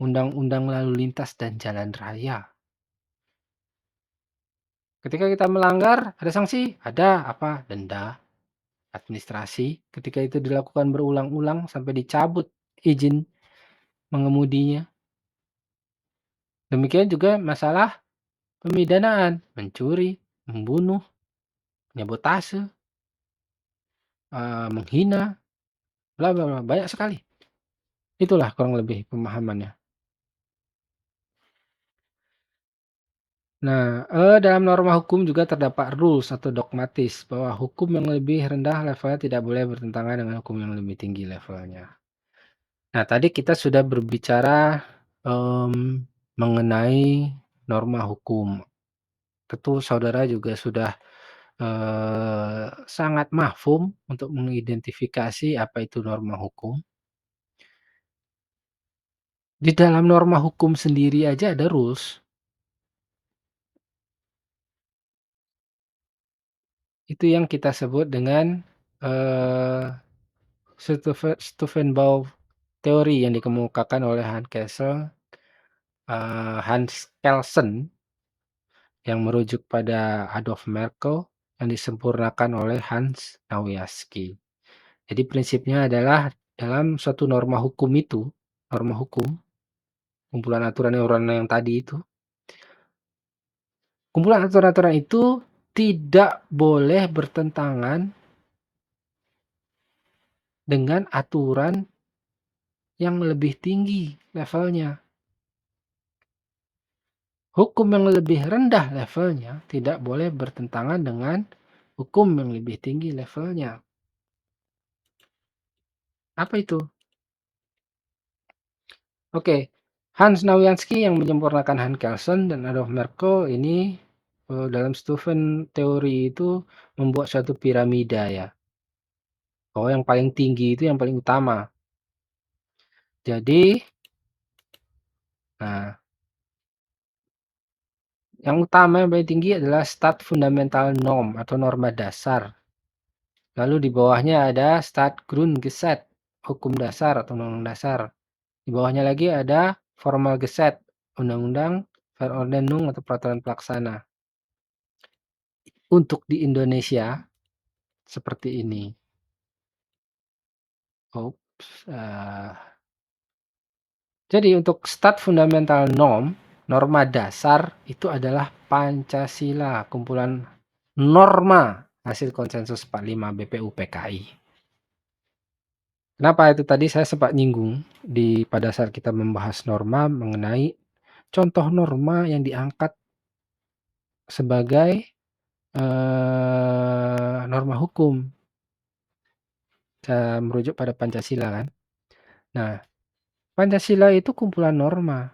Speaker 1: Undang-undang lalu lintas dan jalan raya. Ketika kita melanggar, ada sanksi? Ada apa? Denda, administrasi. Ketika itu dilakukan berulang-ulang sampai dicabut izin mengemudinya. Demikian juga masalah pemidanaan, mencuri, membunuh, menyabotase, menghina, bla bla bla, banyak sekali. Itulah kurang lebih pemahamannya. Nah, dalam norma hukum juga terdapat rules atau dogmatis bahwa hukum yang lebih rendah levelnya tidak boleh bertentangan dengan hukum yang lebih tinggi levelnya. Nah, tadi kita sudah berbicara, mengenai norma hukum. Tentu saudara juga sudah, sangat mafhum untuk mengidentifikasi apa itu norma hukum. Di dalam norma hukum sendiri aja ada rules. Itu yang kita sebut dengan, eee, Stufenbau teori yang dikemukakan oleh Hans Kelsen yang merujuk pada Adolf Merkl yang disempurnakan oleh Hans Nawiaski. Jadi prinsipnya adalah dalam suatu norma hukum itu, norma hukum, kumpulan aturan-aturan yang tadi itu, kumpulan aturan-aturan itu tidak boleh bertentangan dengan aturan yang lebih tinggi levelnya. Hukum yang lebih rendah levelnya tidak boleh bertentangan dengan hukum yang lebih tinggi levelnya. Apa itu? Oke, Hans Nawiansky yang menyempurnakan Hans Kelsen dan Adolf Merkl ini dalam Steuven teori itu membuat suatu piramida ya, bahwa yang paling tinggi itu yang paling utama. Jadi, nah, yang utama yang paling tinggi adalah stat fundamental norm atau norma dasar. Lalu di bawahnya ada Staatsgrundgesetz, hukum dasar atau undang-undang dasar. Di bawahnya lagi ada Formalgesetz, undang-undang, Verordnung atau peraturan pelaksana. Untuk di Indonesia seperti ini. Ops, jadi untuk stat fundamental norm, norma dasar itu adalah Pancasila, kumpulan norma hasil konsensus 45 BPU PKI. Kenapa itu tadi saya sempat nyinggung pada saat kita membahas norma mengenai contoh norma yang diangkat sebagai norma hukum, merujuk pada Pancasila kan. Nah, Pancasila itu kumpulan norma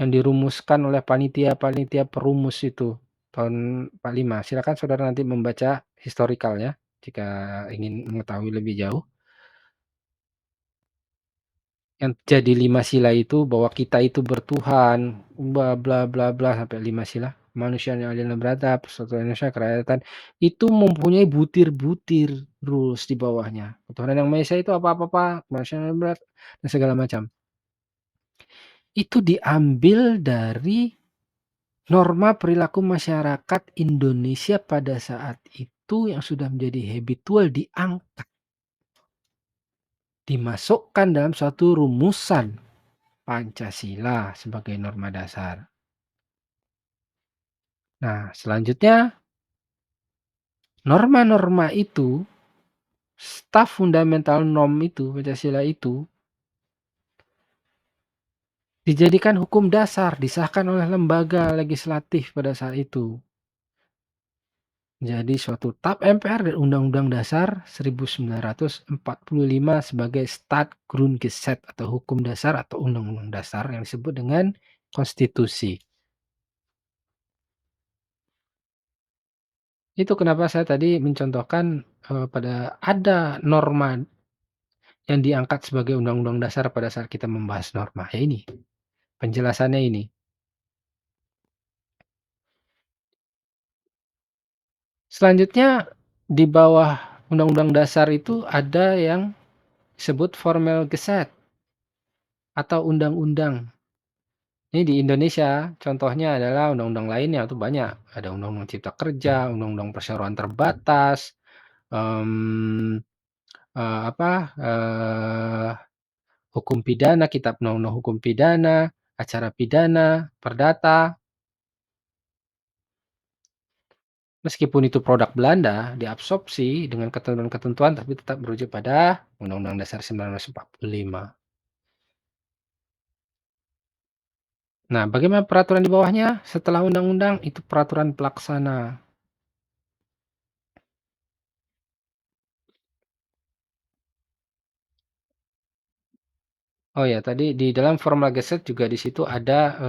Speaker 1: yang dirumuskan oleh panitia-panitia perumus itu tahun 45. Silakan saudara nanti membaca historical ya, jika ingin mengetahui lebih jauh. Yang jadi 5 sila itu bahwa kita itu bertuhan, bla bla bla bla sampai 5 sila. Manusia yang adil dan beradab, persatuan Indonesia, kerakyatan, itu mempunyai butir-butir rules di bawahnya. Ketuhanan yang Maha Esa itu apa-apa, kemanusiaan yang berat, dan segala macam. Itu diambil dari norma perilaku masyarakat Indonesia pada saat itu yang sudah menjadi habitual diangkat, dimasukkan dalam suatu rumusan Pancasila sebagai norma dasar. Nah, selanjutnya norma-norma itu, staf fundamental norm itu, Pancasila itu dijadikan hukum dasar, disahkan oleh lembaga legislatif pada saat itu. Jadi suatu TAP MPR dan Undang-Undang Dasar 1945 sebagai Staatsgrundgesetz atau hukum dasar atau undang-undang dasar yang disebut dengan konstitusi. Itu kenapa saya tadi mencontohkan pada ada norma yang diangkat sebagai undang-undang dasar pada saat kita membahas norma. Ya ini, penjelasannya ini. Selanjutnya di bawah undang-undang dasar itu ada yang disebut Formalgesetz atau undang-undang. Ini di Indonesia contohnya adalah undang-undang lainnya itu banyak. Ada Undang-Undang Cipta Kerja, Undang-Undang Perseroan Terbatas, mmm, apa, hukum pidana, Kitab Undang-Undang Hukum Pidana, Acara Pidana, Perdata. Meskipun itu produk Belanda, diabsorpsi dengan ketentuan-ketentuan tapi tetap merujuk pada Undang-Undang Dasar 1945. Nah, bagaimana peraturan di bawahnya? Setelah undang-undang itu peraturan pelaksana. Oh ya, tadi di dalam Formal Gazette juga di situ ada,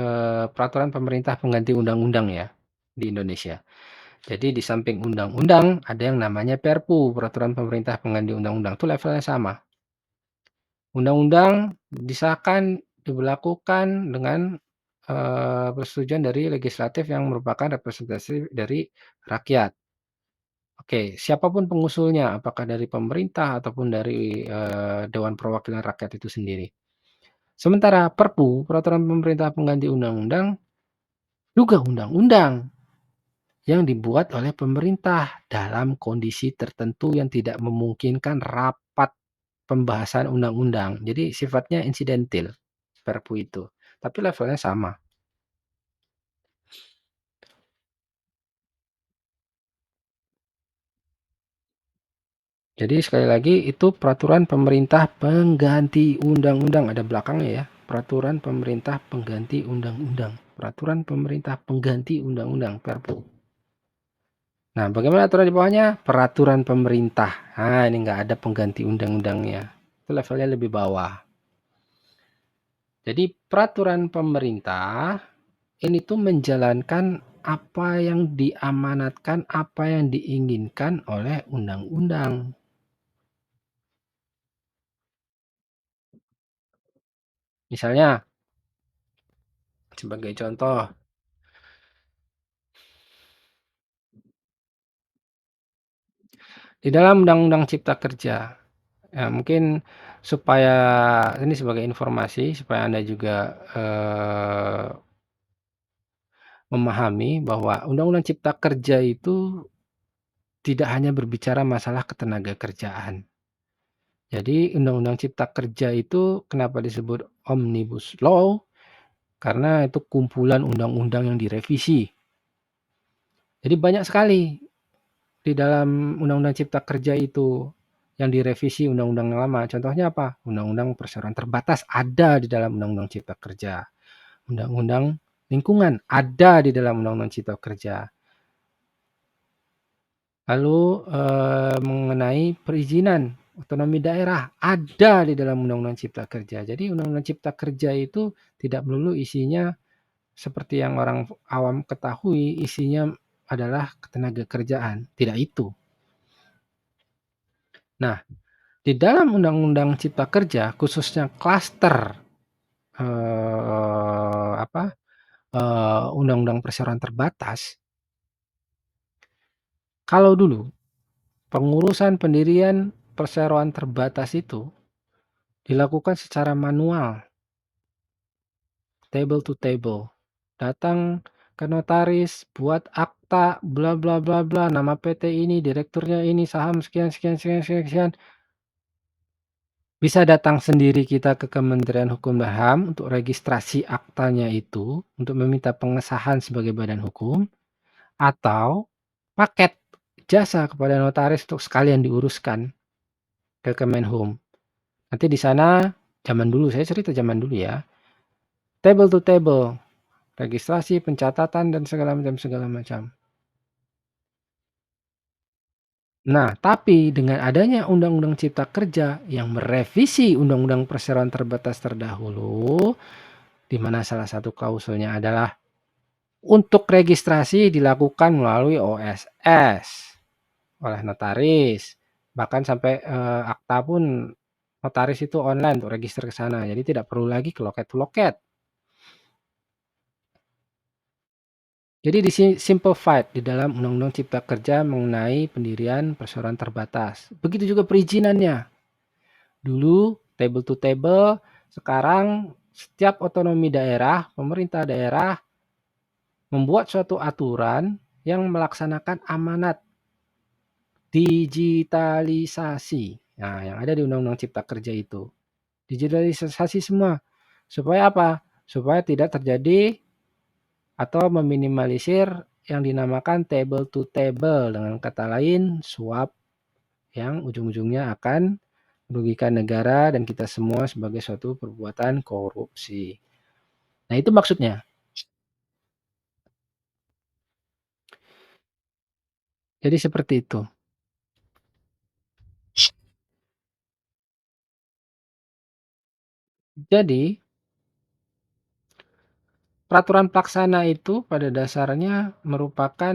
Speaker 1: peraturan pemerintah pengganti undang-undang ya, di Indonesia. Jadi di samping undang-undang ada yang namanya Perpu, peraturan pemerintah pengganti undang-undang, itu levelnya sama. Undang-undang disahkan, diberlakukan dengan, persetujuan dari legislatif yang merupakan representasi dari rakyat. Oke, siapapun pengusulnya, apakah dari pemerintah ataupun dari, Dewan Perwakilan Rakyat itu sendiri. Sementara Perpu, peraturan pemerintah pengganti undang-undang, juga undang-undang yang dibuat oleh pemerintah dalam kondisi tertentu yang tidak memungkinkan rapat pembahasan undang-undang. Jadi sifatnya insidentil, Perpu itu, tapi levelnya sama. Jadi sekali lagi itu peraturan pemerintah pengganti undang-undang, ada belakangnya ya, peraturan pemerintah pengganti undang-undang, peraturan pemerintah pengganti undang-undang, Perpu. Nah, bagaimana aturan di bawahnya? Peraturan pemerintah. Nah, ini nggak ada pengganti undang-undangnya. Itu levelnya lebih bawah. Jadi peraturan pemerintah ini tuh menjalankan apa yang diamanatkan, apa yang diinginkan oleh undang-undang. Misalnya, sebagai contoh, di dalam Undang-Undang Cipta Kerja, ya mungkin supaya ini sebagai informasi supaya Anda juga, memahami bahwa Undang-Undang Cipta Kerja itu tidak hanya berbicara masalah ketenagakerjaan. Jadi Undang-Undang Cipta Kerja itu kenapa disebut Omnibus Law, karena itu kumpulan undang-undang yang direvisi. Jadi banyak sekali di dalam Undang-Undang Cipta Kerja itu yang direvisi undang-undang yang lama. Contohnya apa? Undang-Undang Perseroan Terbatas ada di dalam Undang-Undang Cipta Kerja. Undang-Undang Lingkungan ada di dalam Undang-Undang Cipta Kerja. Lalu, mengenai perizinan otonomi daerah ada di dalam Undang-Undang Cipta Kerja. Jadi Undang-Undang Cipta Kerja itu tidak melulu isinya seperti yang orang awam ketahui, isinya adalah ketenagakerjaan, tidak itu. Nah, di dalam Undang-Undang Cipta Kerja khususnya klaster, apa, Undang-Undang Perseroan Terbatas, kalau dulu pengurusan pendirian perseroan terbatas itu dilakukan secara manual, table to table. Datang ke notaris, buat akta, bla bla bla bla, nama PT ini, direkturnya ini, saham sekian sekian sekian sekian sekian. Bisa datang sendiri kita ke Kementerian Hukum dan HAM untuk registrasi aktanya itu, untuk meminta pengesahan sebagai badan hukum, atau paket jasa kepada notaris untuk sekalian diuruskan ke Kemenhum. Nanti di sana zaman dulu, saya cerita zaman dulu ya, table to table, registrasi, pencatatan dan segala macam segala macam. Nah, tapi dengan adanya Undang-Undang Cipta Kerja yang merevisi Undang-Undang Perseroan Terbatas terdahulu, di mana salah satu klausulnya adalah untuk registrasi dilakukan melalui OSS oleh notaris. Bahkan sampai, akta pun notaris itu online untuk register ke sana, jadi tidak perlu lagi ke loket-loket. Jadi simplified di dalam Undang-Undang Cipta Kerja mengenai pendirian perseroan terbatas. Begitu juga perizinannya. Dulu table to table, sekarang setiap otonomi daerah, pemerintah daerah membuat suatu aturan yang melaksanakan amanat digitalisasi. Nah, yang ada di Undang-Undang Cipta Kerja itu. Digitalisasi semua. Supaya apa? Supaya tidak terjadi atau meminimalisir yang dinamakan table to table, dengan kata lain suap yang ujung-ujungnya akan merugikan negara dan kita semua sebagai suatu perbuatan korupsi. Nah, itu maksudnya. Jadi seperti itu. Jadi, peraturan pelaksana itu pada dasarnya merupakan,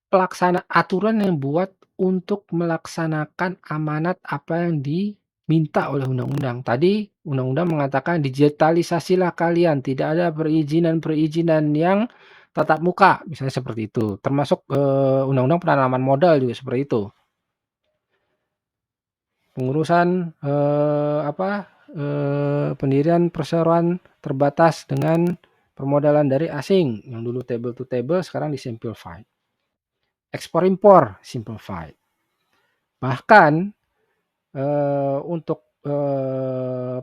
Speaker 1: pelaksana aturan yang buat untuk melaksanakan amanat apa yang diminta oleh undang-undang. Tadi undang-undang mengatakan digitalisasilah kalian, tidak ada perizinan-perizinan yang tatap muka, misalnya seperti itu. Termasuk, undang-undang penanaman modal juga seperti itu. Pengurusan, pendirian perseroan terbatas dengan permodalan dari asing, yang dulu table to table sekarang di-simplify. Ekspor impor, simplify. Bahkan, untuk,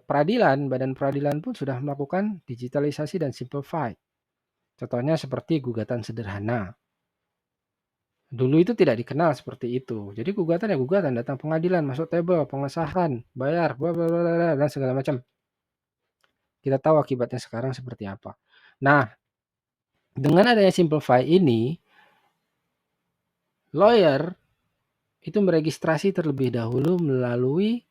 Speaker 1: peradilan, badan peradilan pun sudah melakukan digitalisasi dan simplify. Contohnya seperti gugatan sederhana. Dulu itu tidak dikenal seperti itu. Jadi gugatan ya gugatan, datang pengadilan, masuk table, pengesahan, bayar, bla bla bla bla dan segala macam. Kita tahu akibatnya sekarang seperti apa. Nah, dengan adanya simplify ini, lawyer itu meregistrasi terlebih dahulu melalui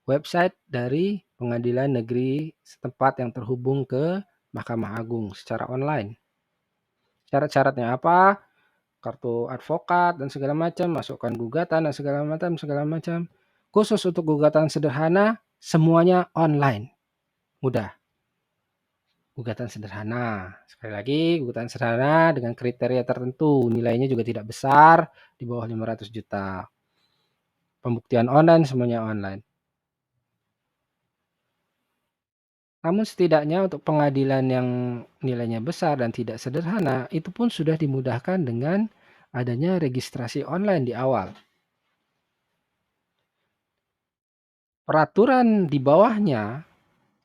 Speaker 1: website dari pengadilan negeri setempat yang terhubung ke Mahkamah Agung secara online. Syarat-syaratnya apa? Kartu advokat dan segala macam, masukkan gugatan dan segala macam. Khusus untuk gugatan sederhana, semuanya online, mudah. Gugatan sederhana, sekali lagi gugatan sederhana dengan kriteria tertentu, nilainya juga tidak besar, di bawah 500 juta. Pembuktian online, semuanya online. Namun setidaknya untuk pengadilan yang nilainya besar dan tidak sederhana, itu pun sudah dimudahkan dengan adanya registrasi online di awal. Peraturan di bawahnya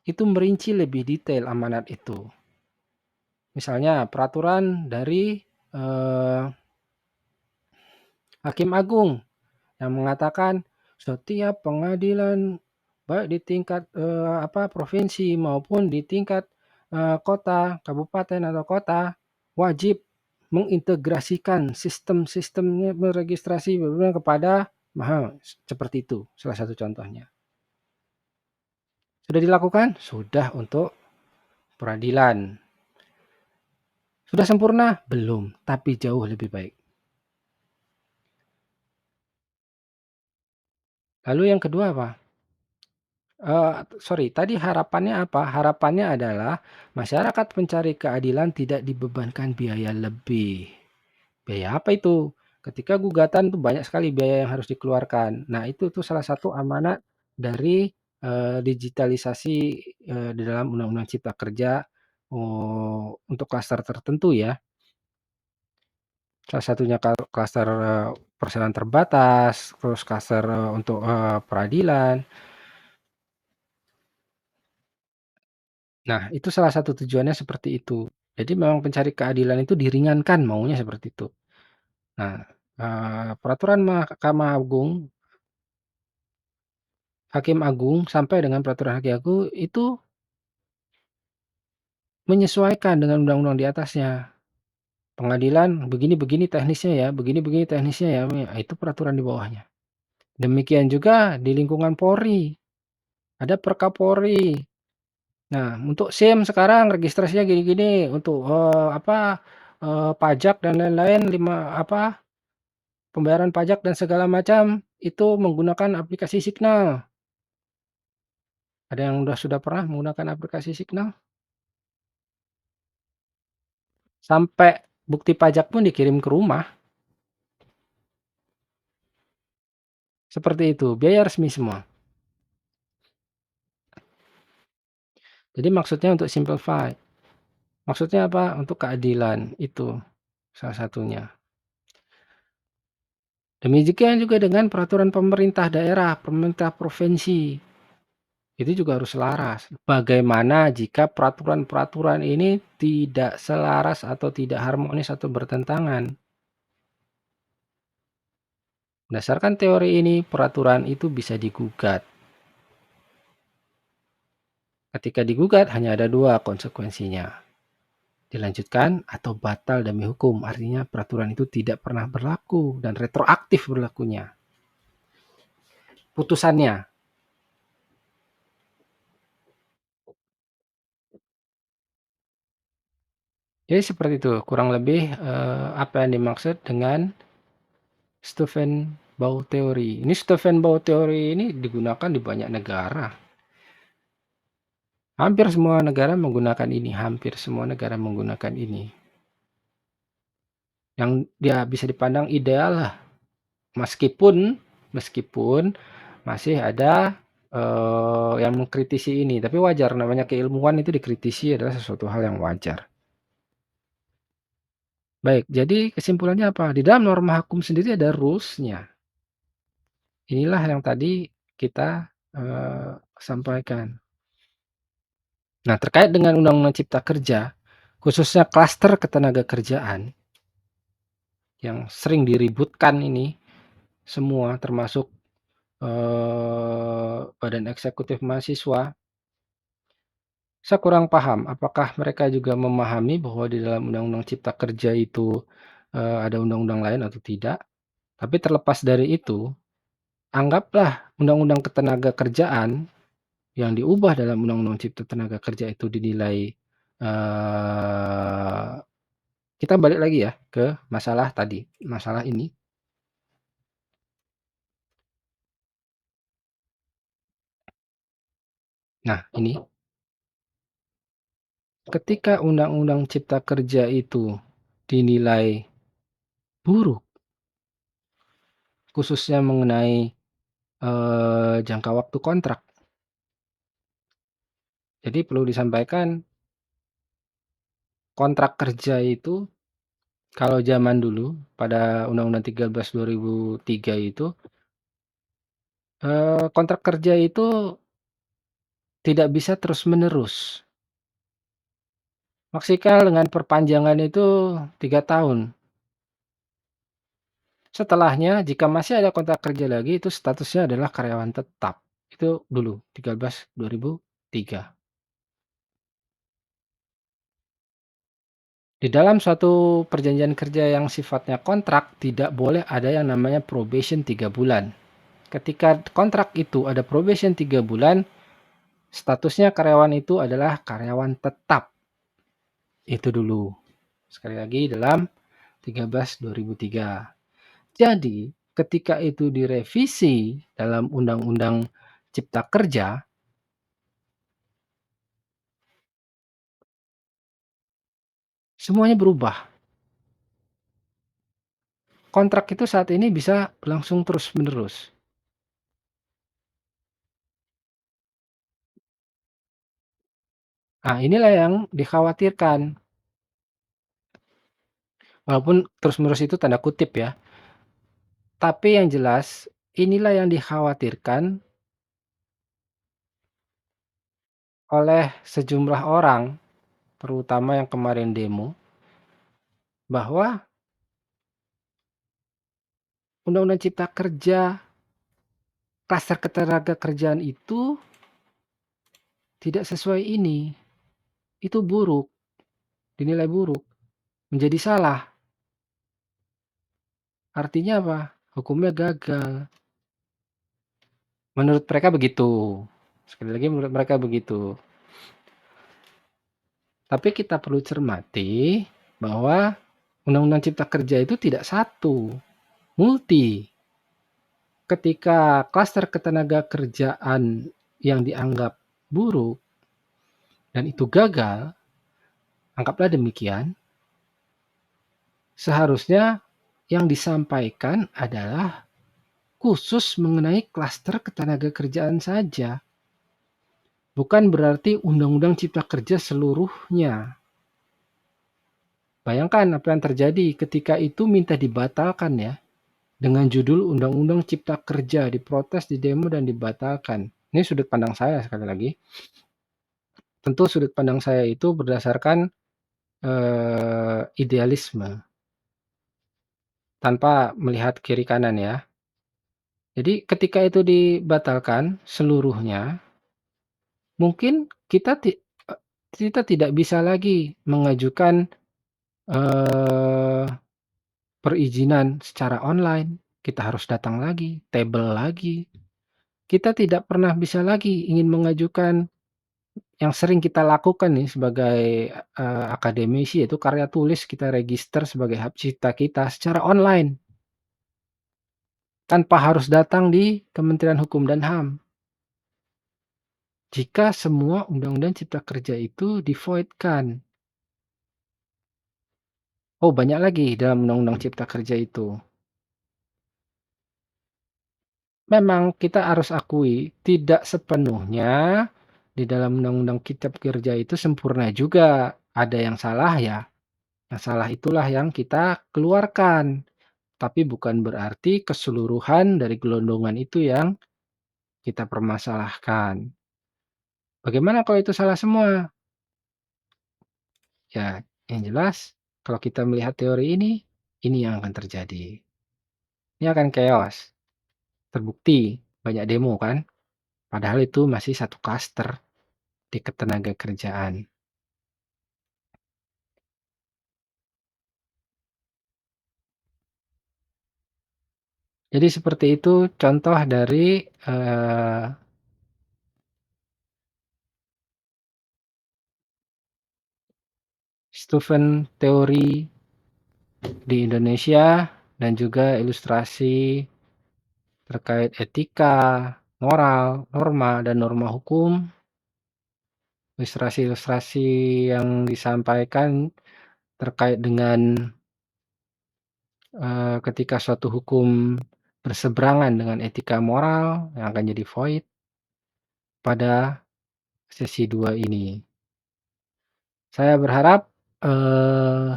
Speaker 1: itu merinci lebih detail amanat itu. Misalnya peraturan dari eh, Hakim Agung yang mengatakan setiap pengadilan baik di tingkat provinsi maupun di tingkat kota, kabupaten atau kota wajib mengintegrasikan sistem-sistemnya meregistrasi kepada seperti itu salah satu contohnya. Sudah dilakukan? Sudah untuk peradilan. Sudah sempurna? Belum, tapi jauh lebih baik. Lalu yang kedua apa? Sorry, tadi harapannya apa? Harapannya adalah masyarakat pencari keadilan tidak dibebankan biaya lebih. Biaya apa itu? Ketika gugatan tuh banyak sekali biaya yang harus dikeluarkan. Nah, itu tuh salah satu amanat dari digitalisasi di dalam Undang-Undang Cipta Kerja untuk klaster tertentu ya. Salah satunya klaster perseroan terbatas, terus klaster untuk peradilan. Nah, itu salah satu tujuannya seperti itu. Jadi memang pencari keadilan itu diringankan maunya seperti itu. Nah, peraturan Mahkamah Agung, Hakim Agung sampai dengan peraturan Hakim Agung itu menyesuaikan dengan undang-undang di atasnya. Pengadilan begini-begini teknisnya ya, begini-begini teknisnya ya, itu peraturan di bawahnya. Demikian juga di lingkungan Polri, ada Perkapolri. Nah, untuk SIM sekarang registrasinya gini-gini, untuk pajak dan lain-lain pembayaran pajak dan segala macam itu menggunakan aplikasi Signal. Ada yang sudah pernah menggunakan aplikasi Signal? Sampai bukti pajak pun dikirim ke rumah. Seperti itu, biaya resmi semua. Jadi maksudnya untuk simplify. Maksudnya apa? Untuk keadilan, itu salah satunya. Demikian juga dengan peraturan pemerintah daerah, pemerintah provinsi. Itu juga harus selaras. Bagaimana jika peraturan-peraturan ini tidak selaras atau tidak harmonis atau bertentangan? Berdasarkan teori ini, peraturan itu bisa digugat. Ketika digugat, hanya ada dua konsekuensinya. Dilanjutkan atau batal demi hukum. Artinya peraturan itu tidak pernah berlaku dan retroaktif berlakunya. Putusannya. Jadi seperti itu, kurang lebih apa yang dimaksud dengan Steuvenbauer Theory. Ini Steuvenbauer Theory ini digunakan di banyak negara. Hampir semua negara menggunakan ini, hampir semua negara menggunakan ini. Yang dia bisa dipandang ideal lah. Meskipun masih ada yang mengkritisi ini, tapi wajar namanya keilmuan itu dikritisi adalah sesuatu hal yang wajar. Baik, jadi kesimpulannya apa? Di dalam norma hukum sendiri ada rules-nya. Inilah yang tadi kita sampaikan. Nah, terkait dengan Undang-Undang Cipta Kerja, khususnya klaster ketenagakerjaan yang sering diributkan ini semua termasuk Badan Eksekutif Mahasiswa, saya kurang paham apakah mereka juga memahami bahwa di dalam Undang-Undang Cipta Kerja itu ada undang-undang lain atau tidak. Tapi terlepas dari itu, anggaplah Undang-Undang Ketenagakerjaan yang diubah dalam Undang-Undang Cipta Tenaga Kerja itu dinilai eee, kita balik lagi ya ke masalah tadi, masalah ini. Nah ini, ketika Undang-Undang Cipta Kerja itu dinilai buruk, khususnya mengenai, jangka waktu kontrak. Jadi perlu disampaikan, kontrak kerja itu kalau zaman dulu pada Undang-Undang 13 2003 itu, kontrak kerja itu tidak bisa terus-menerus. Maksimal dengan perpanjangan itu 3 tahun. Setelahnya jika masih ada kontrak kerja lagi itu statusnya adalah karyawan tetap. Itu dulu 13 2003. Di dalam suatu perjanjian kerja yang sifatnya kontrak tidak boleh ada yang namanya probation 3 bulan. Ketika kontrak itu ada probation 3 bulan, statusnya karyawan itu adalah karyawan tetap. Itu dulu. Sekali lagi dalam 13 2003. Jadi, ketika itu direvisi dalam Undang-Undang Cipta Kerja, semuanya berubah. Kontrak itu saat ini bisa berlangsung terus-menerus. Nah, inilah yang dikhawatirkan. Walaupun terus-menerus itu tanda kutip ya. Tapi yang jelas, inilah yang dikhawatirkan oleh sejumlah orang, terutama yang kemarin demo, bahwa Undang-Undang Cipta Kerja, klaster ketenagakerjaan itu tidak sesuai ini. Itu buruk, dinilai buruk, menjadi salah. Artinya apa? Hukumnya gagal. Menurut mereka begitu. Sekali lagi menurut mereka begitu. Tapi kita perlu cermati bahwa Undang-Undang Cipta Kerja itu tidak satu, multi. Ketika klaster ketenagakerjaan yang dianggap buruk dan itu gagal, anggaplah demikian, seharusnya yang disampaikan adalah khusus mengenai klaster ketenagakerjaan saja. Bukan berarti Undang-Undang Cipta Kerja seluruhnya. Bayangkan apa yang terjadi ketika itu minta dibatalkan ya. Dengan judul Undang-Undang Cipta Kerja, diprotes, didemo, dan dibatalkan. Ini sudut pandang saya sekali lagi. Tentu sudut pandang saya itu berdasarkan idealisme, tanpa melihat kiri kanan ya. Jadi ketika itu dibatalkan seluruhnya, mungkin kita tidak bisa lagi mengajukan, eee, perizinan secara online. Kita harus datang lagi, tabel lagi. Kita tidak pernah bisa lagi ingin mengajukan yang sering kita lakukan nih sebagai, akademisi yaitu karya tulis kita register sebagai hak cipta kita secara online, tanpa harus datang di Kementerian Hukum dan HAM. Jika semua undang-undang cipta kerja itu di-void-kan. Oh, banyak lagi dalam undang-undang cipta kerja itu. Memang kita harus akui tidak sepenuhnya di dalam undang-undang cipta kerja itu sempurna juga. Ada yang salah ya, yang salah itulah yang kita keluarkan. Tapi bukan berarti keseluruhan dari gelondongan itu yang kita permasalahkan. Bagaimana kalau itu salah semua? Ya, yang jelas kalau kita melihat teori ini yang akan terjadi. Ini akan chaos. Terbukti banyak demo kan? Padahal itu masih satu klaster di ketenagakerjaan. Jadi seperti itu contoh dari, eee, Stephen teori di Indonesia dan juga ilustrasi terkait etika, moral, norma, dan norma hukum. Ilustrasi-ilustrasi yang disampaikan terkait dengan, ketika suatu hukum berseberangan dengan etika moral yang akan jadi void pada sesi 2 ini. Saya berharap,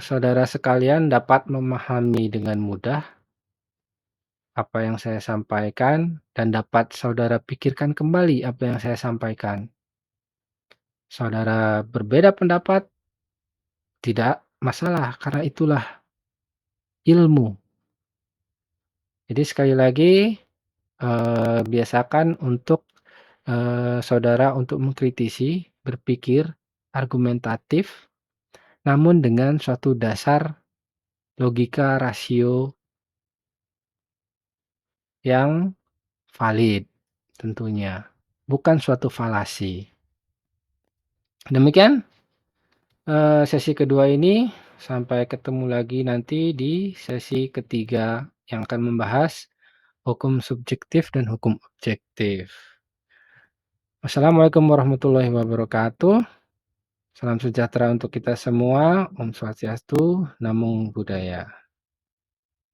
Speaker 1: saudara sekalian dapat memahami dengan mudah apa yang saya sampaikan dan dapat saudara pikirkan kembali apa yang saya sampaikan. Saudara berbeda pendapat, tidak masalah karena itulah ilmu. Jadi sekali lagi, biasakan untuk, saudara untuk mengkritisi, berpikir argumentatif, namun dengan suatu dasar logika rasio yang valid tentunya, bukan suatu falasi. Demikian, sesi kedua ini, sampai ketemu lagi nanti di sesi ketiga yang akan membahas hukum subjektif dan hukum objektif. Wassalamualaikum warahmatullahi wabarakatuh. Salam sejahtera untuk kita semua. Om Swastiastu, Namo Buddhaya.